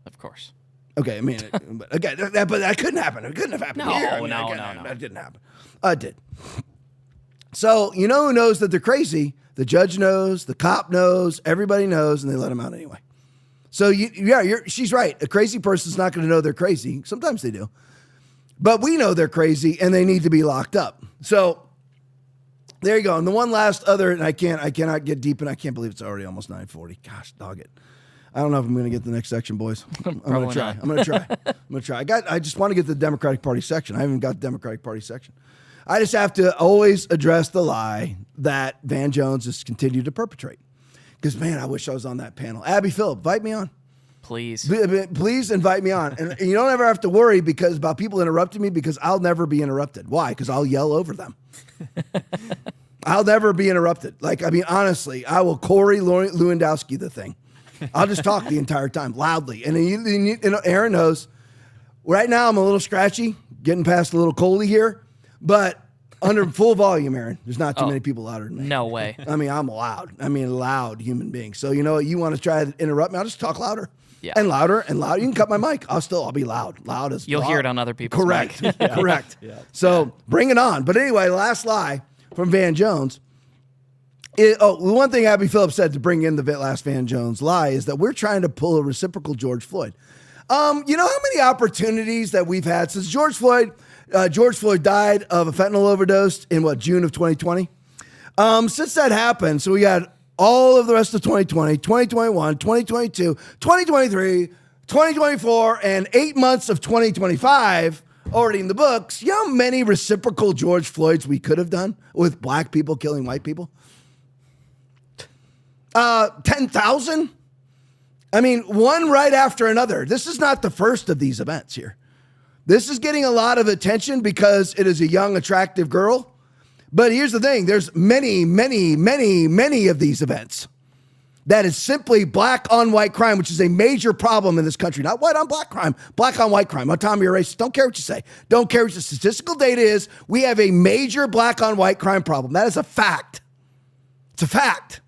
Of course. Okay, I mean, but that couldn't happen. It couldn't have happened here. I mean, that didn't happen. It did. So you know who knows that they're crazy? The judge knows, the cop knows, everybody knows, and they let them out anyway. So she's right. A crazy person's not going to know they're crazy. Sometimes they do, but we know they're crazy and they need to be locked up. So there you go. And the one last other, and I cannot get deep, and I can't believe it's already almost 9:40. Gosh, dog it. I don't know if I'm going to get the next section, boys. I'm going to try. I just want to get to the Democratic Party section. I haven't got the Democratic Party section. I just have to always address the lie that Van Jones has continued to perpetrate. Because, man, I wish I was on that panel. Abby Phillip, invite me on. Please. Please invite me on. And you don't ever have to worry about people interrupting me, because I'll never be interrupted. Why? Because I'll yell over them. I'll never be interrupted. Honestly, I will Corey Lewandowski the thing. I'll just talk the entire time loudly. And Aaron knows. Right now I'm a little scratchy, getting past a little coldy here, but under full volume, Aaron. There's not too many people louder than me. No way. I'm loud. Loud human being. So you know what? You want to try to interrupt me? I'll just talk louder. Yeah. And louder and louder. You can cut my mic. I'll be loud. Loud as You'll loud. hear it on other people's Correct. mic. Correct. Yeah. So bring it on. But anyway, last lie from Van Jones. The one thing Abby Phillip said to bring in the last Van Jones lie is that we're trying to pull a reciprocal George Floyd. You know how many opportunities that we've had since George Floyd died of a fentanyl overdose in June of 2020? Since that happened, so we got all of the rest of 2020, 2021, 2022, 2023, 2024, and 8 months of 2025 already in the books. You know how many reciprocal George Floyds we could have done with black people killing white people? 10,000? One right after another. This is not the first of these events here. This is getting a lot of attention because it is a young, attractive girl. But here's the thing. There's many, many, many, many of these events that is simply black on white crime, which is a major problem in this country. Not white on black crime, black on white crime. Oh, Tommy, you're racist. Don't care what you say. Don't care what the statistical data is. We have a major black on white crime problem. That is a fact. It's a fact.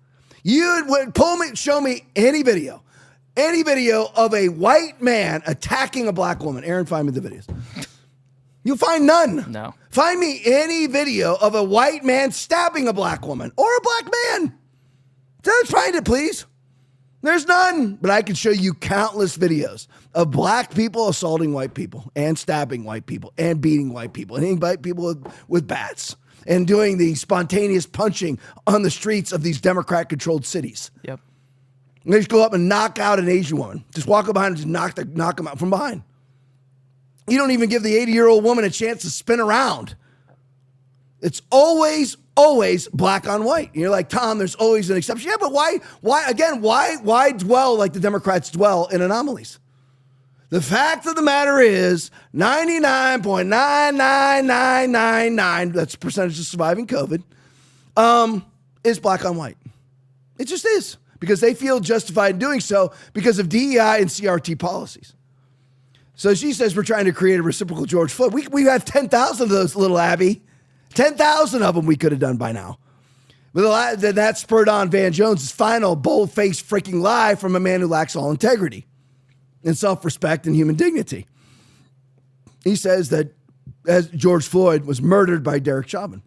You would show me any video of a white man attacking a black woman. Aaron, find me the videos. You'll find none. No. Find me any video of a white man stabbing a black woman or a black man. Just find it, please. There's none. But I can show you countless videos of black people assaulting white people and stabbing white people and beating white people and hitting white people with bats and doing the spontaneous punching on the streets of these Democrat-controlled cities. Yep. And they just go up and knock out an Asian woman. Just walk up behind and just knock them out from behind. You don't even give the 80-year-old woman a chance to spin around. It's always black on white. And you're like, Tom, there's always an exception. Yeah, but why dwell like the Democrats dwell in anomalies? The fact of the matter is 99.99999, that's the percentage of surviving COVID, is black on white. It just is, because they feel justified in doing so because of DEI and CRT policies. So she says we're trying to create a reciprocal George Floyd. We have 10,000 of those, little Abby. 10,000 of them we could have done by now. But that spurred on Van Jones' final bold-faced freaking lie from a man who lacks all integrity and self-respect and human dignity. He says that as George Floyd was murdered by Derek Chauvin.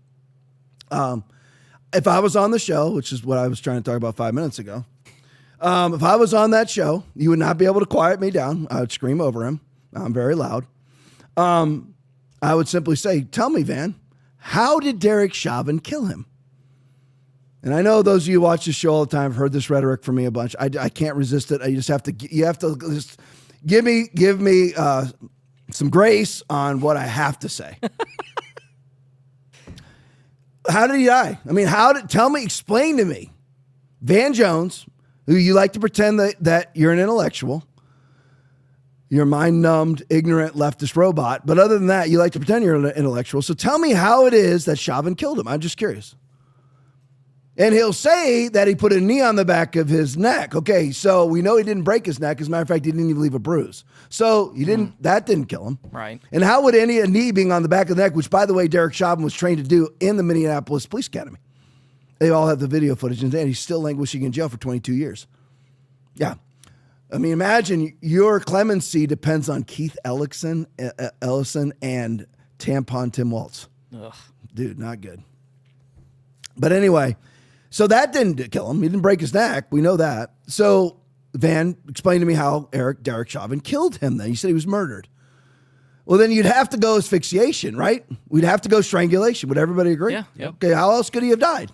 If I was on the show, which is what I was trying to talk about 5 minutes ago, if I was on that show, you would not be able to quiet me down. I would scream over him. I'm very loud. I would simply say, tell me, Van, how did Derek Chauvin kill him? And I know those of you who watch this show all the time have heard this rhetoric from me a bunch. I can't resist it. You have to just give me some grace on what I have to say. How did he die? Explain to me. Van Jones, who you like to pretend that you're an intellectual, you're a mind-numbed, ignorant leftist robot. But other than that, you like to pretend you're an intellectual. So tell me how it is that Chauvin killed him. I'm just curious. And he'll say that he put a knee on the back of his neck. Okay, so we know he didn't break his neck. As a matter of fact, he didn't even leave a bruise. So that didn't kill him. Right. And how would a knee being on the back of the neck, which by the way, Derek Chauvin was trained to do in the Minneapolis Police Academy. They all have the video footage, and he's still languishing in jail for 22 years. Yeah. I mean, imagine your clemency depends on Keith Ellison and Tampon Tim Waltz. Ugh. Dude, not good. But anyway, so that didn't kill him. He didn't break his neck. We know that. So Van explained to me how Derek Chauvin killed him then. He said he was murdered. Well, then you'd have to go asphyxiation, right? We'd have to go strangulation. Would everybody agree? Yeah. Yep. Okay, how else could he have died?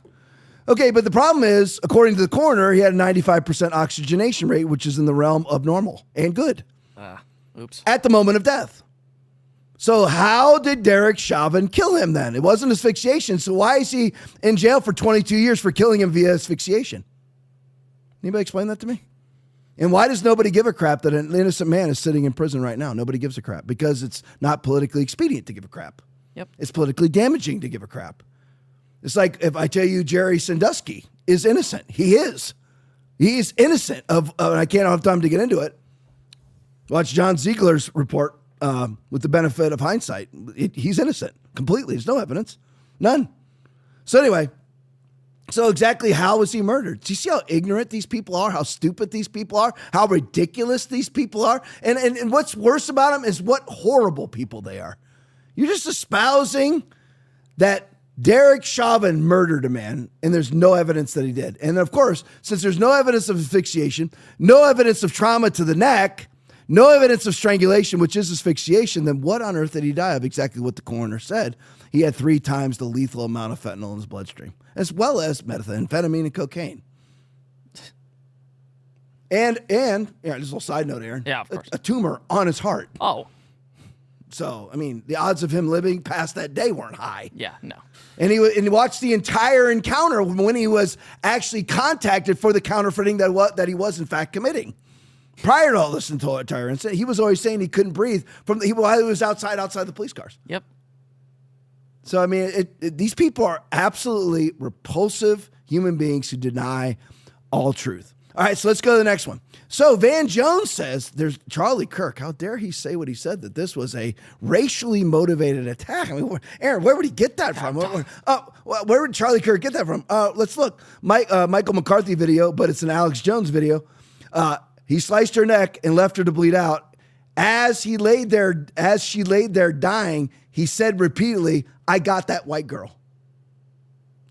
Okay, but the problem is, according to the coroner, he had a 95% oxygenation rate, which is in the realm of normal and good. Oops. At the moment of death. So how did Derek Chauvin kill him then? It wasn't asphyxiation, so why is he in jail for 22 years for killing him via asphyxiation? Anybody explain that to me? And why does nobody give a crap that an innocent man is sitting in prison right now? Nobody gives a crap because it's not politically expedient to give a crap. Yep. It's politically damaging to give a crap. It's like if I tell you Jerry Sandusky is innocent. He is. He is innocent of, and I can't have time to get into it. Watch John Ziegler's report with the benefit of hindsight. He's innocent completely. There's no evidence. None. So anyway, so exactly how was he murdered? Do you see how ignorant these people are? How stupid these people are? How ridiculous these people are? And what's worse about them is what horrible people they are. You're just espousing that Derek Chauvin murdered a man, and there's no evidence that he did. And of course, since there's no evidence of asphyxiation, no evidence of trauma to the neck, no evidence of strangulation, which is asphyxiation, then what on earth did he die of? Exactly what the coroner said. He had 3 times the lethal amount of fentanyl in his bloodstream, as well as methamphetamine and cocaine. And just a little side note, Aaron. Yeah, of course. A tumor on his heart. Oh. So, I mean, the odds of him living past that day weren't high. Yeah, no. And he watched the entire encounter when he was actually contacted for the counterfeiting that he was in fact committing. Prior to all this entire incident, he was always saying he couldn't breathe while he was outside the police cars. Yep. So, I mean, these people are absolutely repulsive human beings who deny all truth. All right, so let's go to the next one. So Van Jones says there's Charlie Kirk. How dare he say what he said, that this was a racially motivated attack? I mean, Aaron, where would he get that from? Where would Charlie Kirk get that from? Let's look. Michael McCarthy video, but it's an Alex Jones video. He sliced her neck and left her to bleed out. As she laid there dying, he said repeatedly, "I got that white girl."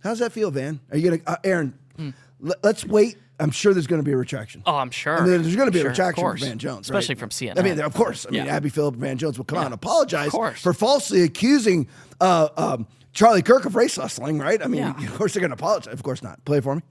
How's that feel, Van? Are you gonna, Aaron? Let's wait. I'm sure there's going to be a retraction. Oh, I'm sure. I mean, there's going to be a Sure, retraction of for course. Van Jones, Especially right? from CNN. I mean, of course. I mean, Abby Phillip and Van Jones will come out and apologize of course. for falsely accusing Charlie Kirk of race hustling, right? I mean, of course they're going to apologize. Of course not. Play it for me.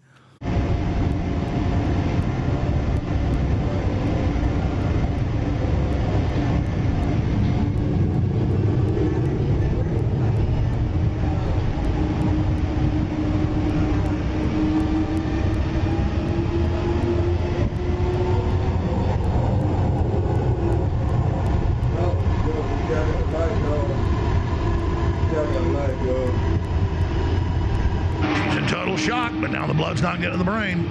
She's in total shock, but now the blood's not getting to the brain.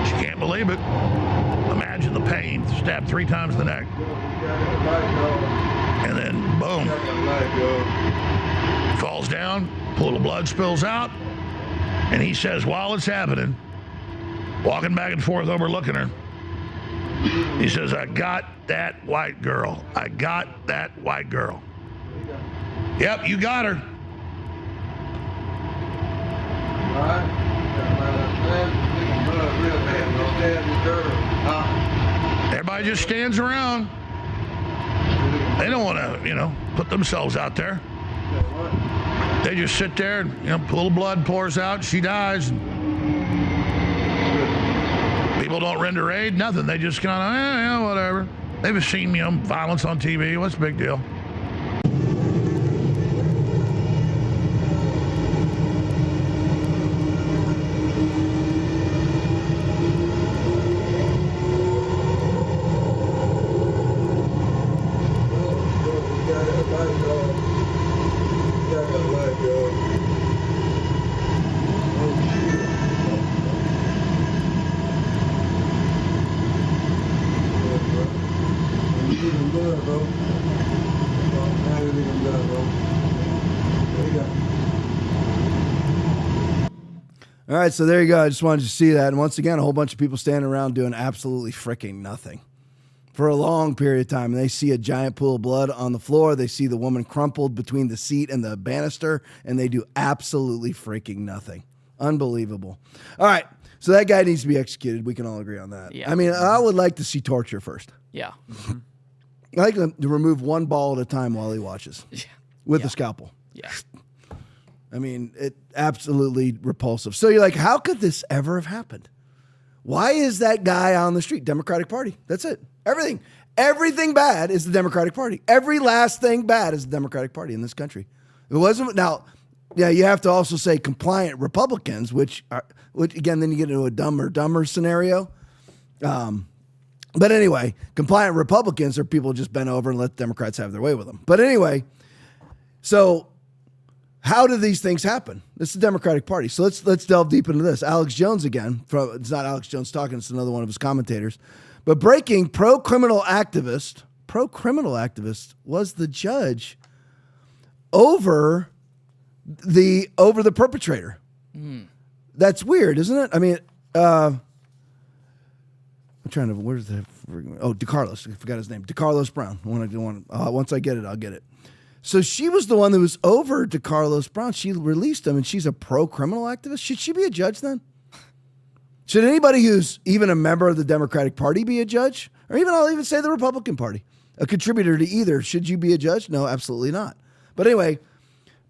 She can't believe it. Imagine the pain. Stabbed 3 times in the neck. And then, boom. Falls down, pool of blood spills out, and he says, while it's happening, walking back and forth overlooking her, he says, "I got that white girl. I got that white girl." Yep, you got her. Everybody just stands around. They don't want to, put themselves out there. They just sit there and, pool of blood pours out. She dies. People don't render aid, nothing. They just kind of, whatever. They've seen, violence on TV. What's the big deal? All right, so there you go. I just wanted you to see that. And once again, a whole bunch of people standing around doing absolutely freaking nothing for a long period of time. And they see a giant pool of blood on the floor. They see the woman crumpled between the seat and the banister, and they do absolutely freaking nothing. Unbelievable. All right, so that guy needs to be executed. We can all agree on that. Yeah. I mean, I would like to see torture first. Yeah. I like him to remove one ball at a time while he watches with a scalpel. Yeah. I mean, it absolutely repulsive. So you're like, how could this ever have happened? Why is that guy on the street? Democratic Party. That's it. Everything bad is the Democratic Party. Every last thing bad is the Democratic Party in this country. It wasn't now. Yeah, you have to also say compliant Republicans, which again, then you get into a dumber scenario. But anyway, compliant Republicans are people who just bend over and let the Democrats have their way with them. But anyway, so how do these things happen? It's the Democratic Party. So let's delve deep into this. Alex Jones again. It's not Alex Jones talking. It's another one of his commentators. But breaking pro-criminal activist was the judge over the perpetrator. That's weird, isn't it? I mean, I'm trying to. Where's the? DeCarlos. I forgot his name. DeCarlos Brown. Once I get it, I'll get it. So she was the one that was over DeCarlos Brown. She released him, and she's a pro-criminal activist. Should she be a judge then? Should anybody who's even a member of the Democratic Party be a judge? Or I'll even say the Republican Party, a contributor to either. Should you be a judge? No, absolutely not. But anyway,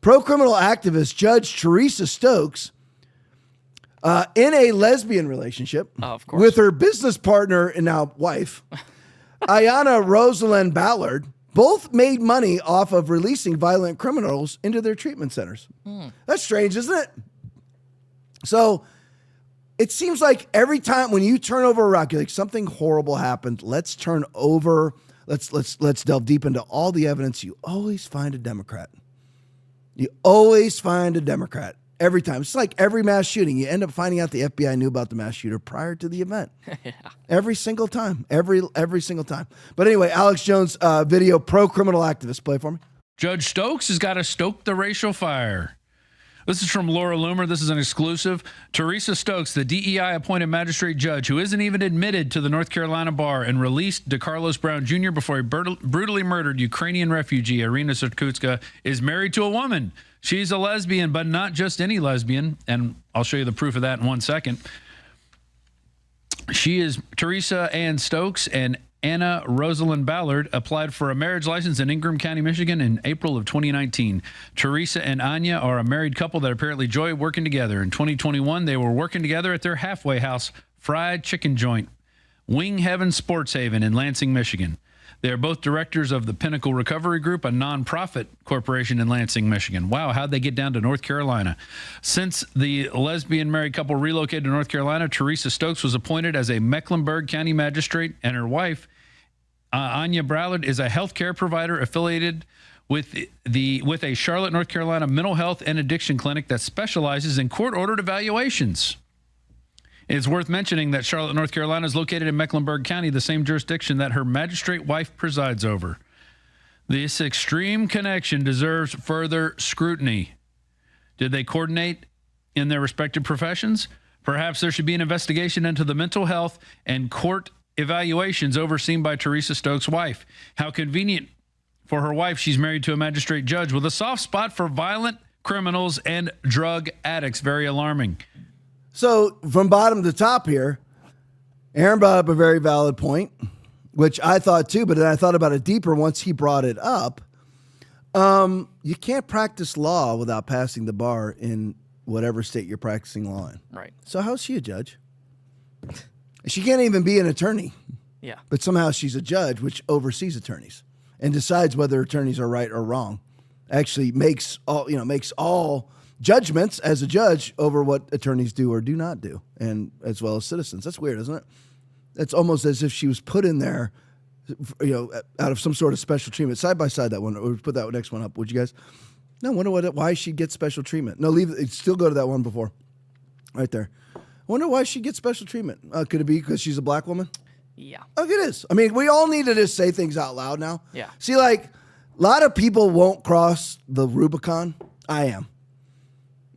pro-criminal activist Judge Teresa Stokes, in a lesbian relationship with her business partner and now wife, Ayanna Rosalind Ballard, both made money off of releasing violent criminals into their treatment centers. That's strange, isn't it? So it seems like every time when you turn over a rock, you're like, something horrible happened. Let's delve deep into all the evidence. You always find a Democrat. You always find a Democrat. Every time. It's like every mass shooting. You end up finding out the FBI knew about the mass shooter prior to the event. Every single time. Every single time. But anyway, Alex Jones video, pro-criminal activist. Play for me. Judge Stokes has got to stoke the racial fire. This is from Laura Loomer. This is an exclusive. Teresa Stokes, the DEI-appointed magistrate judge who isn't even admitted to the North Carolina bar and released DeCarlos Brown Jr. before he brutally murdered Ukrainian refugee Irina Serkutska, is married to a woman. She's a lesbian, but not just any lesbian, and I'll show you the proof of that in 1 second. She is Teresa Ann Stokes, and Anna Rosalind Ballard applied for a marriage license in Ingham County, Michigan in April of 2019. Teresa and Anya are a married couple that apparently enjoy working together. In 2021, they were working together at their halfway house fried chicken joint, Wing Heaven Sports Haven in Lansing, Michigan. They are both directors of the Pinnacle Recovery Group, a nonprofit corporation in Lansing, Michigan. Wow, how'd they get down to North Carolina? Since the lesbian married couple relocated to North Carolina, Teresa Stokes was appointed as a Mecklenburg County magistrate, and her wife, Anya Ballard, is a healthcare provider affiliated with a Charlotte, North Carolina mental health and addiction clinic that specializes in court-ordered evaluations. It's worth mentioning that Charlotte, North Carolina is located in Mecklenburg County, the same jurisdiction that her magistrate wife presides over. This extreme connection deserves further scrutiny. Did they coordinate in their respective professions? Perhaps there should be an investigation into the mental health and court evaluations overseen by Teresa Stokes' wife. How convenient for her wife. She's married to a magistrate judge with a soft spot for violent criminals and drug addicts. Very alarming. So from bottom to top here, Aaron brought up a very valid point, which I thought too, but then I thought about it deeper once he brought it up. You can't practice law without passing the bar in whatever state you're practicing law in. Right. So how's she a judge? She can't even be an attorney. Yeah. But somehow she's a judge, which oversees attorneys and decides whether attorneys are right or wrong. Actually makes all judgments as a judge over what attorneys do or do not do, and as well as citizens. That's weird, isn't it? It's almost as if she was put in there, out of some sort of special treatment. Side by side, that one. Or put that next one up, would you guys? No, wonder why she gets special treatment. No, still go to that one before, right there. Wonder why she gets special treatment. Could it be because she's a black woman? Yeah. Oh, it is. I mean, we all need to just say things out loud now. Yeah. See, like, a lot of people won't cross the Rubicon. I am.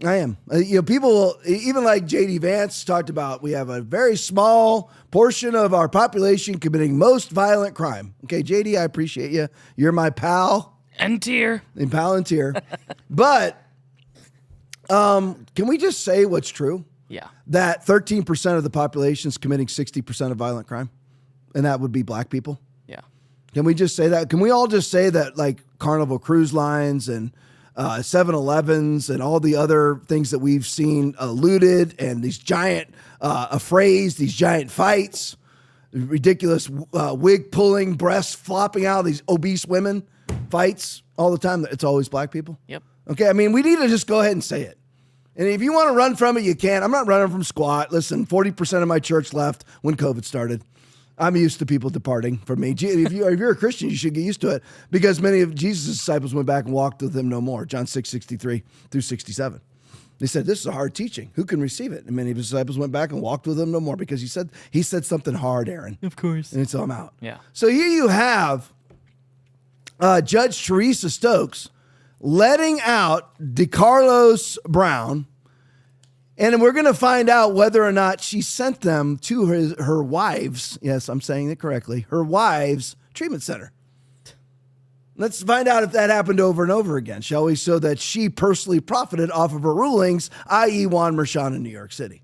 I am. People, even like J.D. Vance talked about, we have a very small portion of our population committing most violent crime. Okay, J.D., I appreciate you. You're my pal. And tier. And pal and tier. But can we just say what's true? Yeah. That 13% of the population is committing 60% of violent crime, and that would be black people. Yeah. Can we just say that? Can we all just say that, like Carnival Cruise Lines and 7-Elevens and all the other things that we've seen looted, and these giant affrays, these giant fights, ridiculous wig pulling, breasts flopping out, these obese women fights all the time, it's always black people? Yep. Okay, I mean, we need to just go ahead and say it. And if you want to run from it, you can. I'm not running from squat. Listen, 40% of my church left when COVID started. I'm used to people departing from me. If you're a Christian, you should get used to it, because many of Jesus' disciples went back and walked with him no more. John 6:63 through 67. They said, this is a hard teaching. Who can receive it? And many of his disciples went back and walked with him no more, because he said something hard, Aaron. Of course. And so I'm out. Yeah. So here you have Judge Teresa Stokes letting out DeCarlos Brown. And we're going to find out whether or not she sent them to her wives. Yes, I'm saying it correctly. Her wives' treatment center. Let's find out if that happened over and over again, shall we? So that she personally profited off of her rulings, i.e. Juan Merchan in New York City.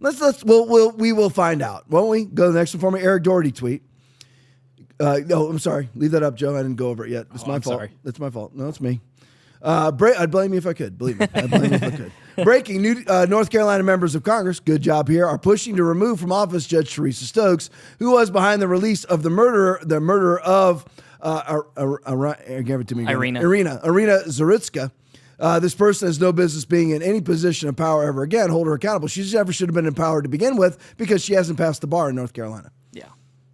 We will find out, won't we? Go to the next one for me. Eric Doherty tweet. No, I'm sorry. Leave that up, Joe. I didn't go over it yet. It's my fault. Sorry. That's my fault. No, it's me. I'd blame you if I could. Believe me. I'd blame you if I could. Breaking, North Carolina members of Congress, good job here, are pushing to remove from office Judge Teresa Stokes, who was behind the release of the murder of Irina Zarutska. This person has no business being in any position of power ever again. Hold her accountable. She never should have been empowered to begin with, because she hasn't passed the bar in North Carolina. Yeah.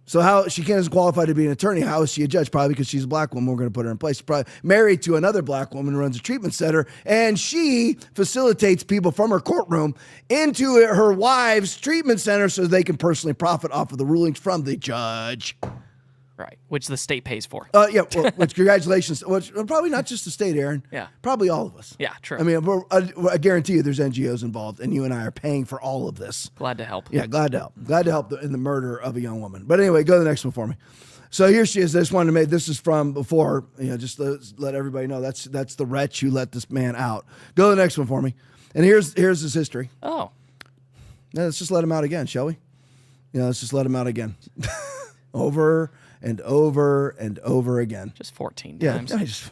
So how she isn't qualified to be an attorney? How is she a judge? Probably because she's a black woman. We're going to put her in place. She's probably married to another black woman who runs a treatment center, and she facilitates people from her courtroom into her wife's treatment center so they can personally profit off of the rulings from the judge. Right. Which the state pays for. Yeah. Well, which congratulations. Which, probably not just the state, Aaron. Yeah. Probably all of us. Yeah, true. I mean, I guarantee you there's NGOs involved, and you and I are paying for all of this. Glad to help. Yeah, glad to help. Glad to help in the murder of a young woman. But anyway, go to the next one for me. So here she is. I just wanted to make, this is from before, just let everybody know that's the wretch who let this man out. Go to the next one for me. And here's his history. Oh. Yeah, let's just let him out again, shall we? Let's just let him out again. Over and over and over again. Just 14 times. Yeah, just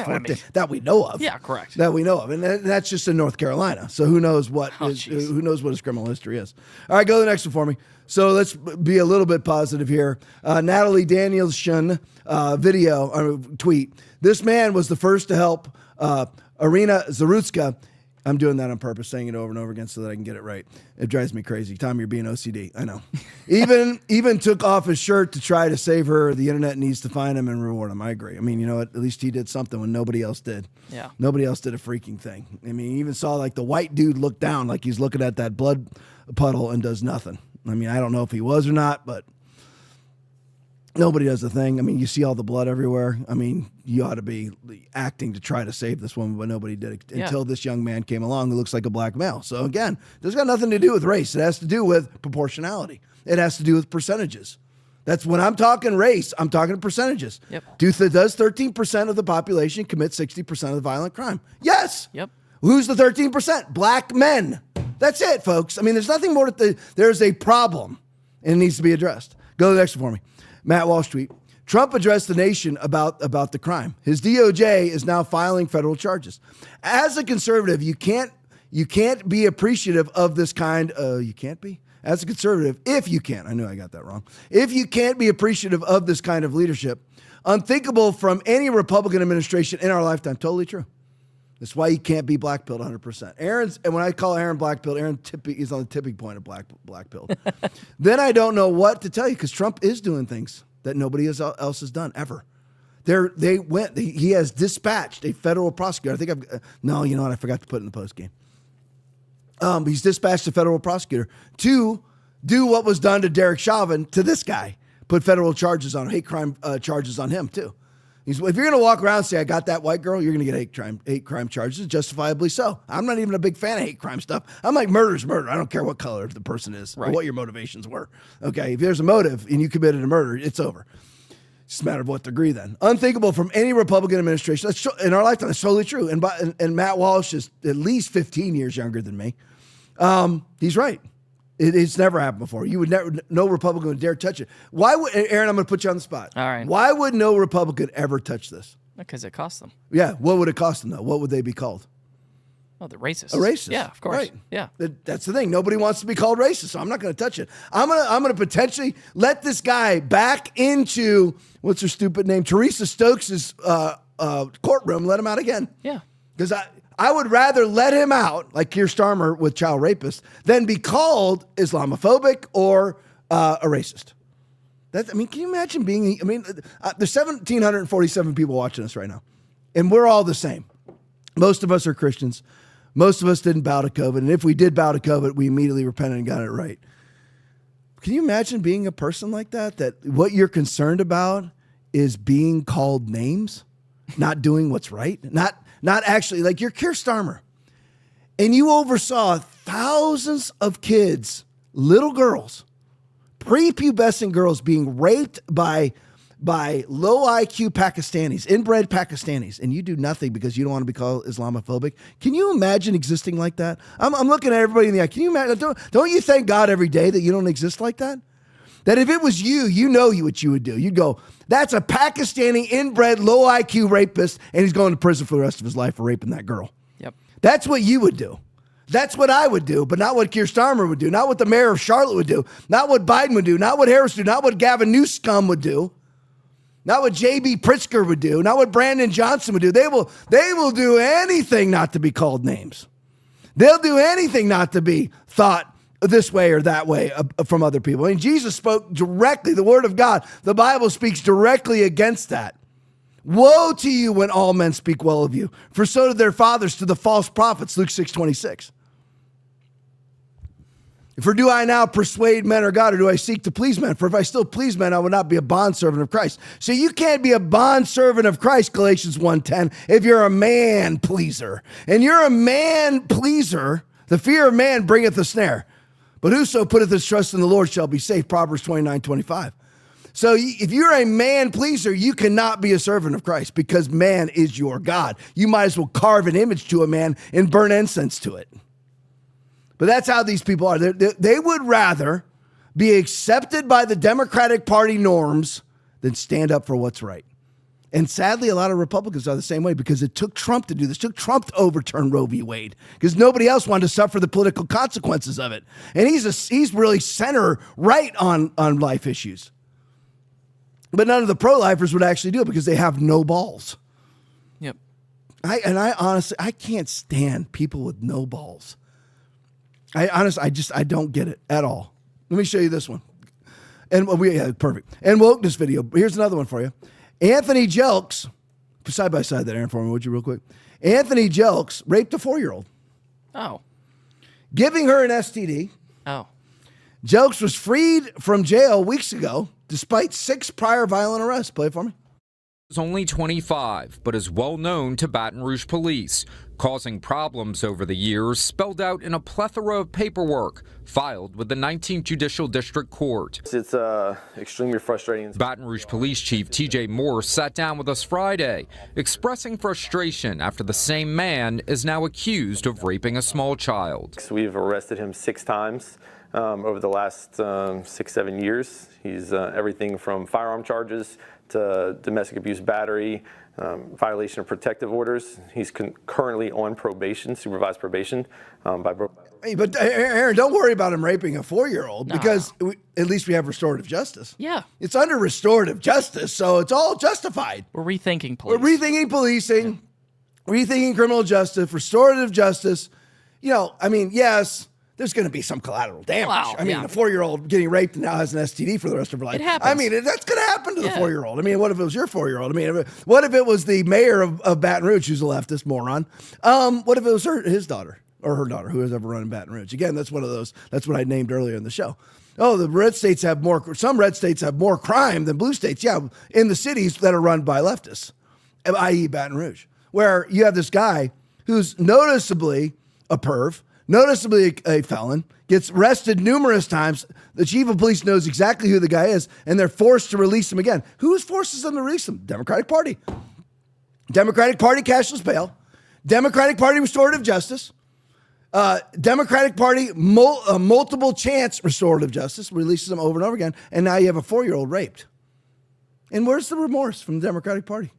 14 that we know of. Yeah, correct. That we know of, and that's just in North Carolina. So who knows what who knows what his criminal history is? All right, go to the next one for me. So let's be a little bit positive here. Natalie Danielson tweet. This man was the first to help Irina Zarutska. I'm doing that on purpose, saying it over and over again so that I can get it right. It drives me crazy. Tom, you're being OCD. I know. Even took off his shirt to try to save her. The internet needs to find him and reward him. I agree. I mean, you know what? At least he did something when nobody else did. Yeah. Nobody else did a freaking thing. I mean, he even saw like the white dude look down like he's looking at that blood puddle and does nothing. I mean, I don't know if he was or not, but nobody does a thing. I mean, you see all the blood everywhere. I mean, you ought to be acting to try to save this woman, but nobody did it until this young man came along who looks like a black male. So again, this got nothing to do with race. It has to do with proportionality. It has to do with percentages. That's when I'm talking race, I'm talking percentages. Yep. Does 13% of the population commit 60% of the violent crime? Yes. Yep. Who's the 13%? Black men. That's it, folks. I mean, there's nothing more to there's a problem and it needs to be addressed. Go to the next one for me. Matt Walsh tweet. Trump addressed the nation about the crime. His DOJ is now filing federal charges. As a conservative, you can't be appreciative of this kind. You can't be? As a conservative, if you can, I knew I got that wrong. If you can't be appreciative of this kind of leadership, unthinkable from any Republican administration in our lifetime. Totally true. That's why he can't be black-pilled 100%. And when I call Aaron black-pilled, he's on the tipping point of black-pilled. Then I don't know what to tell you, because Trump is doing things that nobody else has done ever. He has dispatched a federal prosecutor. No, you know what? I forgot to put it in the post game. He's dispatched a federal prosecutor to do what was done to Derek Chauvin to this guy. Put federal charges on hate crime charges on him too. If you're going to walk around and say, I got that white girl, you're going to get hate crime charges, justifiably so. I'm not even a big fan of hate crime stuff. I'm like, murder's murder. I don't care what color the person is or what your motivations were. Okay, if there's a motive and you committed a murder, it's over. It's just a matter of what degree then. Unthinkable from any Republican administration. That's in our lifetime, that's totally true. And Matt Walsh is at least 15 years younger than me. He's right. It's never happened before. You would never, no Republican would dare touch it. Why would, Aaron, I'm going to put you on the spot. All right. Why would no Republican ever touch this? Because it costs them. Yeah. What would it cost them, though? What would they be called? Oh, the racist. A racist. Yeah, of course. Right. Yeah. That's the thing. Nobody wants to be called racist, so I'm not going to touch it. I'm gonna potentially let this guy back into, what's her stupid name? Teresa Stokes' courtroom, let him out again. Yeah. Because I would rather let him out, like Keir Starmer with child rapists, than be called Islamophobic or a racist. Can you imagine being, there's 1,747 people watching us right now, and we're all the same. Most of us are Christians. Most of us didn't bow to COVID, and if we did bow to COVID, we immediately repented and got it right. Can you imagine being a person like that, that what you're concerned about is being called names, not doing what's right, not actually, like you're Keir Starmer, and you oversaw thousands of kids, little girls, prepubescent girls being raped by low IQ Pakistanis, inbred Pakistanis, and you do nothing because you don't want to be called Islamophobic. Can you imagine existing like that? I'm looking at everybody in the eye. Can you imagine? Don't you thank God every day that you don't exist like that? That if it was you, what you would do. You'd go, that's a Pakistani inbred low IQ rapist, and he's going to prison for the rest of his life for raping that girl. Yep. That's what you would do. That's what I would do, but not what Keir Starmer would do, not what the mayor of Charlotte would do, not what Biden would do, not what Harris would do, not what Gavin Newsom would do. Not what J.B. Pritzker would do. Not what Brandon Johnson would do. They will do anything not to be called names. They'll do anything not to be thought this way or that way from other people. And Jesus spoke directly, the word of God, the Bible speaks directly against that. Woe to you when all men speak well of you, for so did their fathers to the false prophets, Luke 6:26. For do I now persuade men or God, or do I seek to please men? For if I still please men, I would not be a bondservant of Christ. So you can't be a bondservant of Christ, Galatians 1:10, if you're a man pleaser. And you're a man pleaser, the fear of man bringeth a snare. But whoso putteth his trust in the Lord shall be safe, Proverbs 29:25. So if you're a man pleaser, you cannot be a servant of Christ because man is your God. You might as well carve an image to a man and burn incense to it. But that's how these people are. They would rather be accepted by the Democratic Party norms than stand up for what's right. And sadly, a lot of Republicans are the same way because it took Trump to do this. It took Trump to overturn Roe v. Wade because nobody else wanted to suffer the political consequences of it. And he's really center right on life issues. But none of the pro-lifers would actually do it because they have no balls. Yep. I honestly, I can't stand people with no balls. I don't get it at all. Let me show you this one. Perfect. And wokeness video. Here's another one for you. Anthony Jelks, side by side that, Aaron, for me, would you, real quick? Anthony Jelks raped a 4-year-old. Oh. Giving her an STD. Oh. Jelks was freed from jail weeks ago, despite 6 prior violent arrests. Play it for me. Is only 25, but is well known to Baton Rouge police, causing problems over the years spelled out in a plethora of paperwork filed with the 19th Judicial District Court. It's extremely frustrating. Baton Rouge Police Chief TJ Morse sat down with us Friday, expressing frustration after the same man is now accused of raping a small child. We've arrested him 6 times over the last 6-7 years. He's everything from firearm charges to domestic abuse battery, violation of protective orders. He's currently on probation, supervised probation Hey, but Aaron, don't worry about him raping a 4-year-old because at least we have restorative justice. Yeah. It's under restorative justice, so it's all justified. We're rethinking police. We're rethinking policing, rethinking criminal justice, restorative justice. Yes, there's going to be some collateral damage. Wow, a 4-year-old getting raped and now has an STD for the rest of her life. It happens. That's going to happen to the 4-year-old. What if it was your 4-year-old? What if it was the mayor of Baton Rouge, who's a leftist moron? What if it was his daughter? or her daughter, who has ever run in Baton Rouge. Again, that's one of those. That's what I named earlier in the show. Oh, the red states have more. Some red states have more crime than blue states. Yeah, in the cities that are run by leftists, i.e., Baton Rouge, where you have this guy who's noticeably a perv, noticeably a felon, gets arrested numerous times. The chief of police knows exactly who the guy is, and they're forced to release him again. Who forces them to release him? Democratic Party. Democratic Party cashless bail. Democratic Party restorative justice. Democratic Party multiple chance restorative justice, releases them over and over again, and now you have a 4-year-old raped. And where's the remorse from the Democratic Party?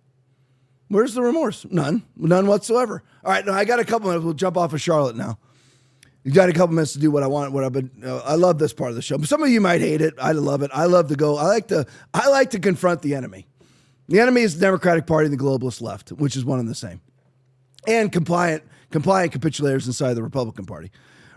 Where's the remorse? None whatsoever. All right, now I got a couple minutes. We'll jump off of Charlotte now. You got a couple minutes to do what I want. What I've been. I love this part of the show, but some of you might hate it. I love it. I love to go. I like to confront the enemy. The enemy is the Democratic Party and the globalist left, which is one and the same, and compliant capitulators inside the Republican Party.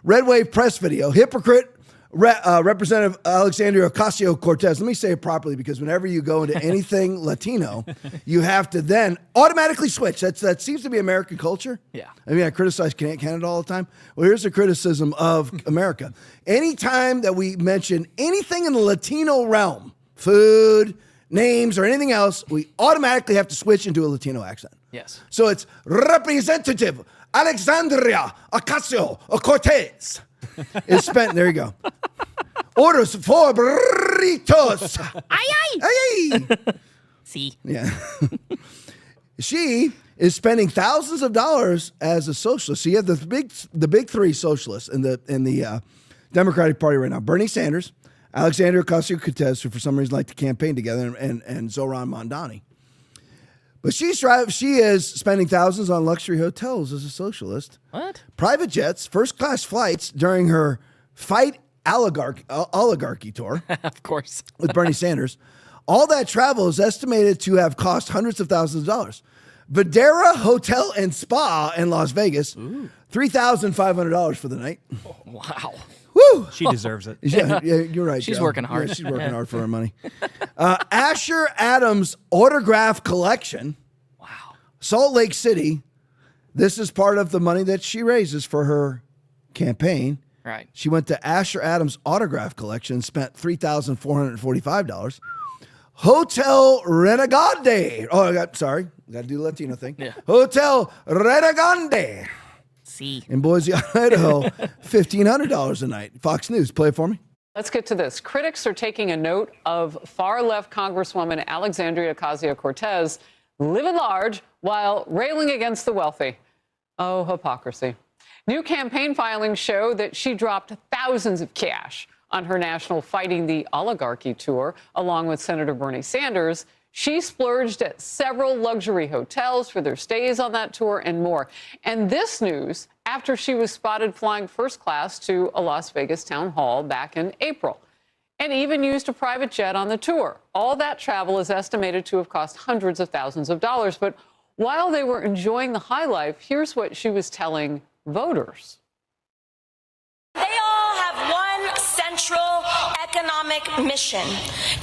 Red Wave press video. Hypocrite. Representative Alexandria Ocasio-Cortez. Let me say it properly, because whenever you go into anything Latino, you have to then automatically switch. That seems to be American culture. Yeah. I mean, I criticize Canada all the time. Well, here's a criticism of America. Anytime that we mention anything in the Latino realm, food, names, or anything else, we automatically have to switch into a Latino accent. Yes. So it's Representative Alexandria Ocasio-Cortez. Is spent. There you go. Orders for burritos. Aye, aye. Aye, aye. See. Yeah. She is spending thousands of dollars as a socialist. So you have the big three socialists in the Democratic Party right now: Bernie Sanders, Alexandria Ocasio-Cortez, who for some reason like to campaign together, and Zoran Mondani. But she is spending thousands on luxury hotels as a socialist. What? Private jets, first-class flights during her Fight Oligarchy tour. Of course. With Bernie Sanders. All that travel is estimated to have cost hundreds of thousands of dollars. Videra Hotel and Spa in Las Vegas, $3,500 for the night. Oh, wow. Woo! She deserves it. Yeah, you're right. She's Joe. working hard. Yeah, she's working hard for her money. Asher Adams autograph collection. Wow. Salt Lake City. This is part of the money that she raises for her campaign. Right. She went to Asher Adams autograph collection and spent $3,445. Hotel Renegade. Oh, got to do the Latino thing. Yeah. Hotel Renegade. See. In Boise, Idaho, $1,500 a night. Fox News, play it for me. Let's get to this. Critics are taking a note of far-left Congresswoman Alexandria Ocasio-Cortez living large while railing against the wealthy. Oh, hypocrisy. New campaign filings show that she dropped thousands of cash on her national Fighting the Oligarchy tour, along with Senator Bernie Sanders. She splurged at several luxury hotels for their stays on that tour and more. And this news after she was spotted flying first class to a Las Vegas town hall back in April, and even used a private jet on the tour. All that travel is estimated to have cost hundreds of thousands of dollars. But while they were enjoying the high life, here's what she was telling voters. They all have one central economic mission: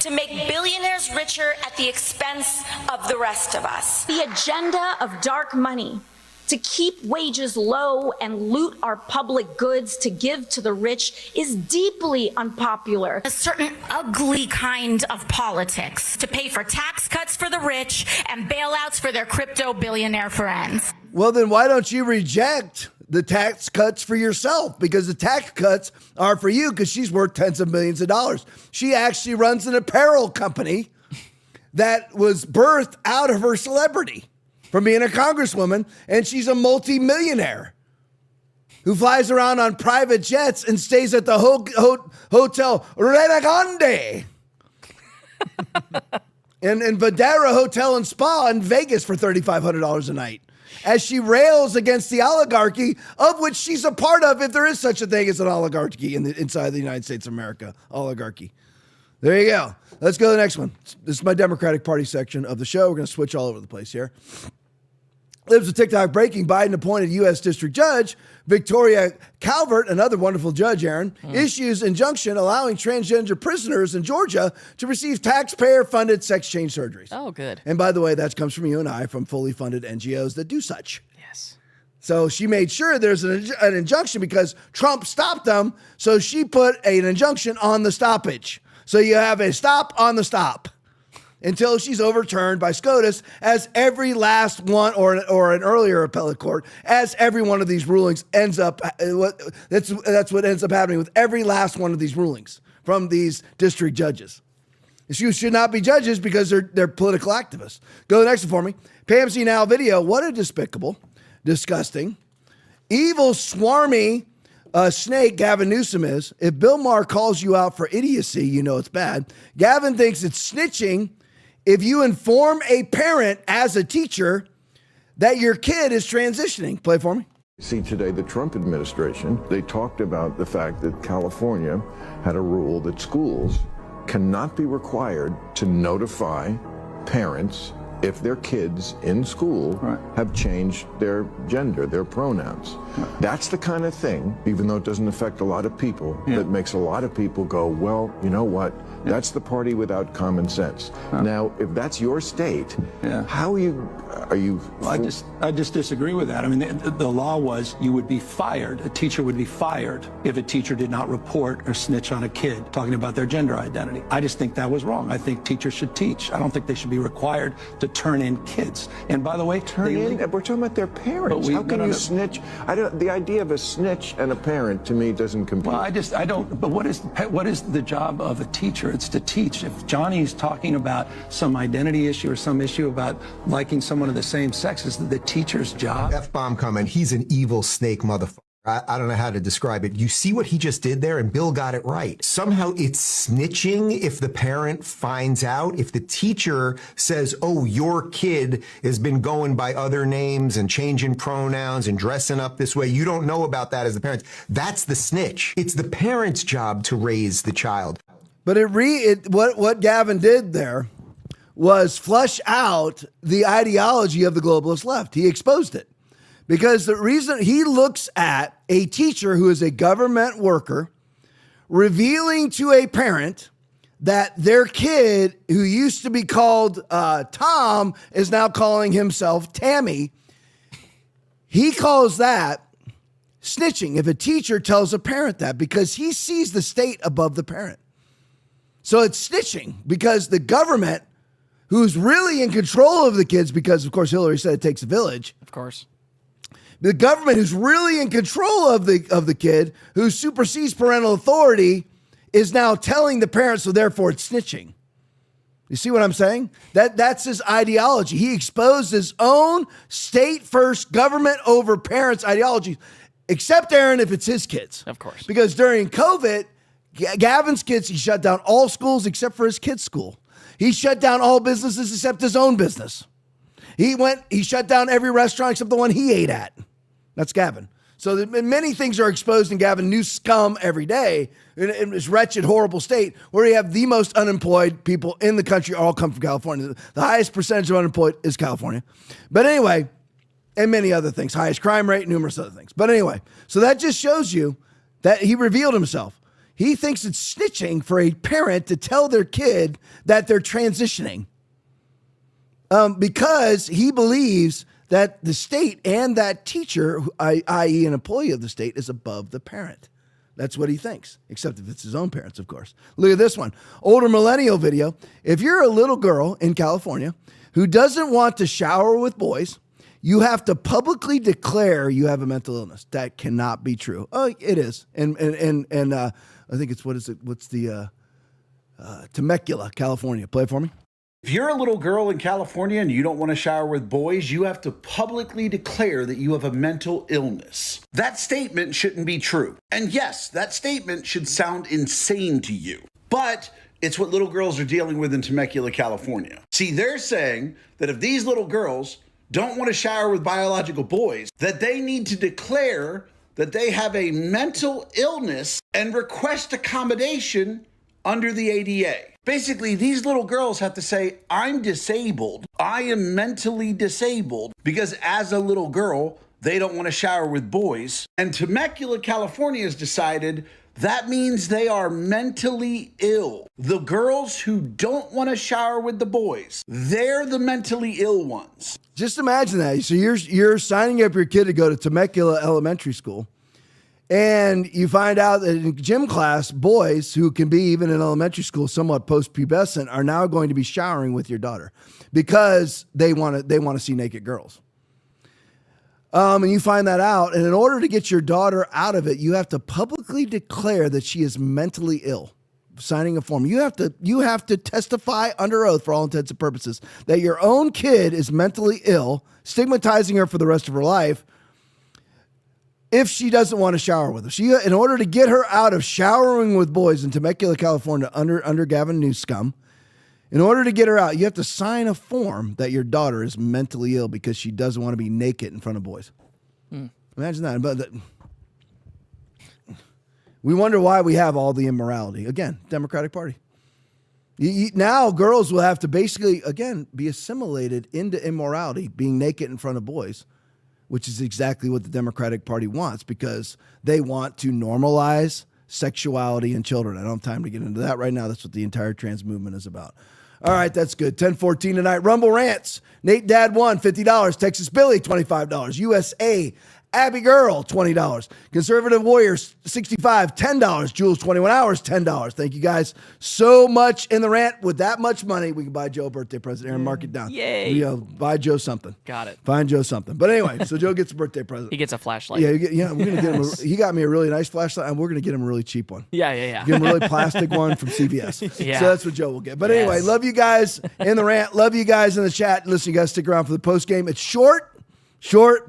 to make billionaires richer at the expense of the rest of us. The agenda of dark money, to keep wages low and loot our public goods to give to the rich, is deeply unpopular. A certain ugly kind of politics to pay for tax cuts for the rich and bailouts for their crypto billionaire friends. Well, then why don't you reject the tax cuts for yourself? Because the tax cuts are for you because she's worth tens of millions of dollars. She actually runs an apparel company that was birthed out of her celebrity from being a congresswoman, and she's a multi-millionaire who flies around on private jets and stays at the Hotel Renegade and Videra Hotel and Spa in Vegas for $3,500 a night, as she rails against the oligarchy, of which she's a part of, if there is such a thing as an oligarchy inside the United States of America. Oligarchy. There you go. Let's go to the next one. This is my Democratic Party section of the show. We're going to switch all over the place here. Lives with TikTok breaking. Biden appointed U.S. District Judge Victoria Calvert, another wonderful judge, Aaron, issues injunction allowing transgender prisoners in Georgia to receive taxpayer-funded sex change surgeries. Oh, good. And by the way, that comes from you and I, from fully funded NGOs that do such. Yes. So she made sure there's an injunction because Trump stopped them. So she put an injunction on the stoppage. So you have a stop on the stop until she's overturned by SCOTUS, as every last one, or an earlier appellate court, as every one of these rulings ends up. That's what ends up happening with every last one of these rulings from these district judges. You should not be judges because they're political activists. Go to the next one for me. PMC Now video. What a despicable, disgusting, evil, swarmy snake Gavin Newsom is. If Bill Maher calls you out for idiocy, you know it's bad. Gavin thinks it's snitching if you inform a parent as a teacher that your kid is transitioning. Play for me. See today, the Trump administration, they talked about the fact that California had a rule that schools cannot be required to notify parents if their kids in school have changed their gender, their pronouns. That's the kind of thing, even though it doesn't affect a lot of people, that makes a lot of people go, well, you know what? That's the party without common sense. Now, if that's your state, how are you? Well, I just disagree with that. I mean, the law was you would be fired. A teacher would be fired if a teacher did not report or snitch on a kid talking about their gender identity. I just think that was wrong. I think teachers should teach. I don't think they should be required to turn in kids. And by the way, we're talking about their parents. How can you snitch? The idea of a snitch and a parent to me doesn't compute. Well, I don't. But what is the job of a teacher? It's to teach. If Johnny's talking about some identity issue or some issue about liking someone of the same sex, is the teacher's job. F-bomb comment. He's an evil snake motherfucker. I don't know how to describe it. You see what he just did there, and Bill got it right. Somehow it's snitching if the parent finds out. If the teacher says, oh, your kid has been going by other names and changing pronouns and dressing up this way, you don't know about that as the parents. That's the snitch. It's the parent's job to raise the child. But what Gavin did there was flush out the ideology of the globalist left. He exposed it. Because the reason he looks at a teacher who is a government worker revealing to a parent that their kid, who used to be called Tom, is now calling himself Tammy. He calls that snitching if a teacher tells a parent that, because he sees the state above the parent. So it's snitching because the government, who's really in control of the kids, because of course Hillary said it takes a village. Of course. The government who's really in control of the kid, who supersedes parental authority, is now telling the parents, so therefore it's snitching. You see what I'm saying? That's his ideology. He exposed his own state first, government over parents ideology, except, Aaron, if it's his kids. Of course. Because during COVID, Gavin's kids, he shut down all schools except for his kids' school. He shut down all businesses except his own business. He shut down every restaurant except the one he ate at. That's Gavin. So many things are exposed in Gavin. New scum every day in this wretched, horrible state where you have the most unemployed people in the country all come from California. The highest percentage of unemployed is California. But anyway, and many other things. Highest crime rate, numerous other things. But anyway, so that just shows you that he revealed himself. He thinks it's snitching for a parent to tell their kid that they're transitioning. Because he believes that the state and that teacher, i.e. an employee of the state, is above the parent. That's what he thinks, except if it's his own parents, of course. Look at this one. Older millennial video. If you're a little girl in California who doesn't want to shower with boys, you have to publicly declare you have a mental illness. That cannot be true. Oh, it is. And I think it's, what's the Temecula, California. Play it for me. If you're a little girl in California and you don't want to shower with boys, you have to publicly declare that you have a mental illness. That statement shouldn't be true. And yes, that statement should sound insane to you. But it's what little girls are dealing with in Temecula, California. See, they're saying that if these little girls don't want to shower with biological boys, that they need to declare that they have a mental illness and request accommodation under the ADA. Basically, these little girls have to say, I'm disabled. I am mentally disabled because as a little girl, they don't want to shower with boys. And Temecula, California has decided that means they are mentally ill. The girls who don't want to shower with the boys, they're the mentally ill ones. Just imagine that. So you're signing up your kid to go to Temecula Elementary School, and you find out that in gym class, boys who can be even in elementary school somewhat post-pubescent are now going to be showering with your daughter because they want to see naked girls. And you find that out, and in order to get your daughter out of it, you have to publicly declare that she is mentally ill. Signing a form, you have to testify under oath for all intents and purposes that your own kid is mentally ill, stigmatizing her for the rest of her life if she doesn't want to shower with her. In order to get her out of showering with boys in Temecula, California, under Gavin Newscomb, in order to get her out, you have to sign a form that your daughter is mentally ill because she doesn't want to be naked in front of boys. Imagine that. But we wonder why we have all the immorality. Again, Democratic Party. Now girls will have to basically, again, be assimilated into immorality, being naked in front of boys, which is exactly what the Democratic Party wants because they want to normalize sexuality in children. I don't have time to get into that right now. That's what the entire trans movement is about. All right, that's good. 10:14 tonight. Rumble Rants. Nate Dad won, $50. Texas Billy, $25. USA Abby Girl, $20. Conservative Warriors, $65, $10. Jules, 21 hours, $10. Thank you guys so much in the rant. With that much money, we can buy Joe a birthday present. Aaron, mark it down. Yay. Buy Joe something. Got it. Find Joe something. But anyway, so Joe gets a birthday present. He gets a flashlight. Yeah, we're gonna get him. He got me a really nice flashlight, and we're gonna get him a really cheap one. Yeah. Get him a really plastic one from CVS. Yeah. So that's what Joe will get. But anyway, love you guys in the rant. Love you guys in the chat. Listen, you guys stick around for the post game. It's short,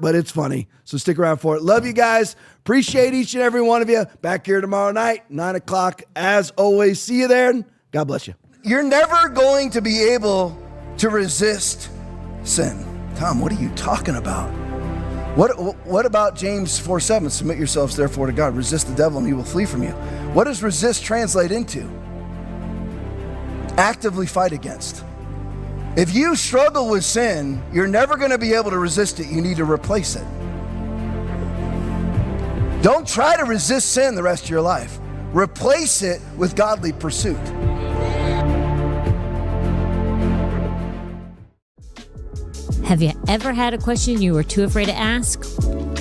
but it's funny. So stick around for it. Love you guys. Appreciate each and every one of you. Back here tomorrow night, 9 o'clock. As always, see you there. God bless you. You're never going to be able to resist sin. Tom, what are you talking about? What about James 4:7? Submit yourselves therefore to God. Resist the devil and he will flee from you. What does resist translate into? Actively fight against. If you struggle with sin, you're never going to be able to resist it. You need to replace it. Don't try to resist sin the rest of your life. Replace it with godly pursuit. Have you ever had a question you were too afraid to ask?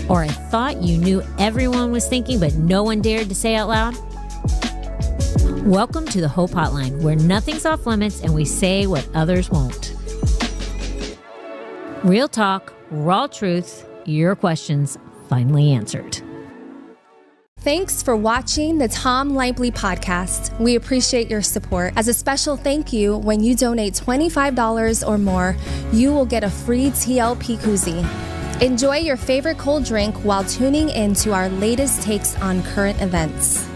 Or a thought you knew everyone was thinking but no one dared to say out loud? Welcome to the Hope Hotline, where nothing's off limits and we say what others won't. Real talk, raw truth, your questions finally answered. Thanks for watching the Tom Laipply podcast. We appreciate your support. As a special thank you, when you donate $25 or more, you will get a free TLP koozie. Enjoy your favorite cold drink while tuning in to our latest takes on current events.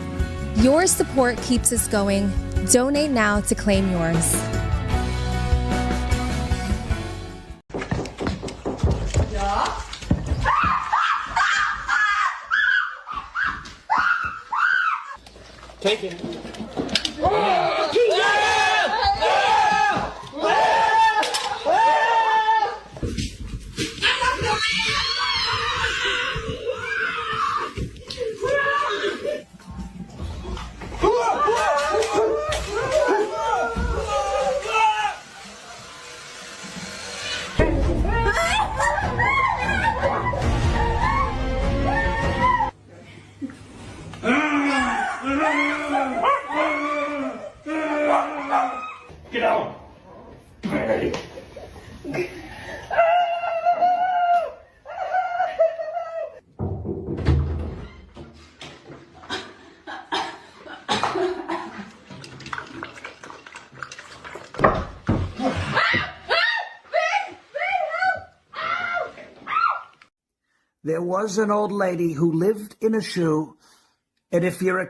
Your support keeps us going. Donate now to claim yours. Take it. Get out! Hey. There was an old lady who lived in a shoe, and if you're a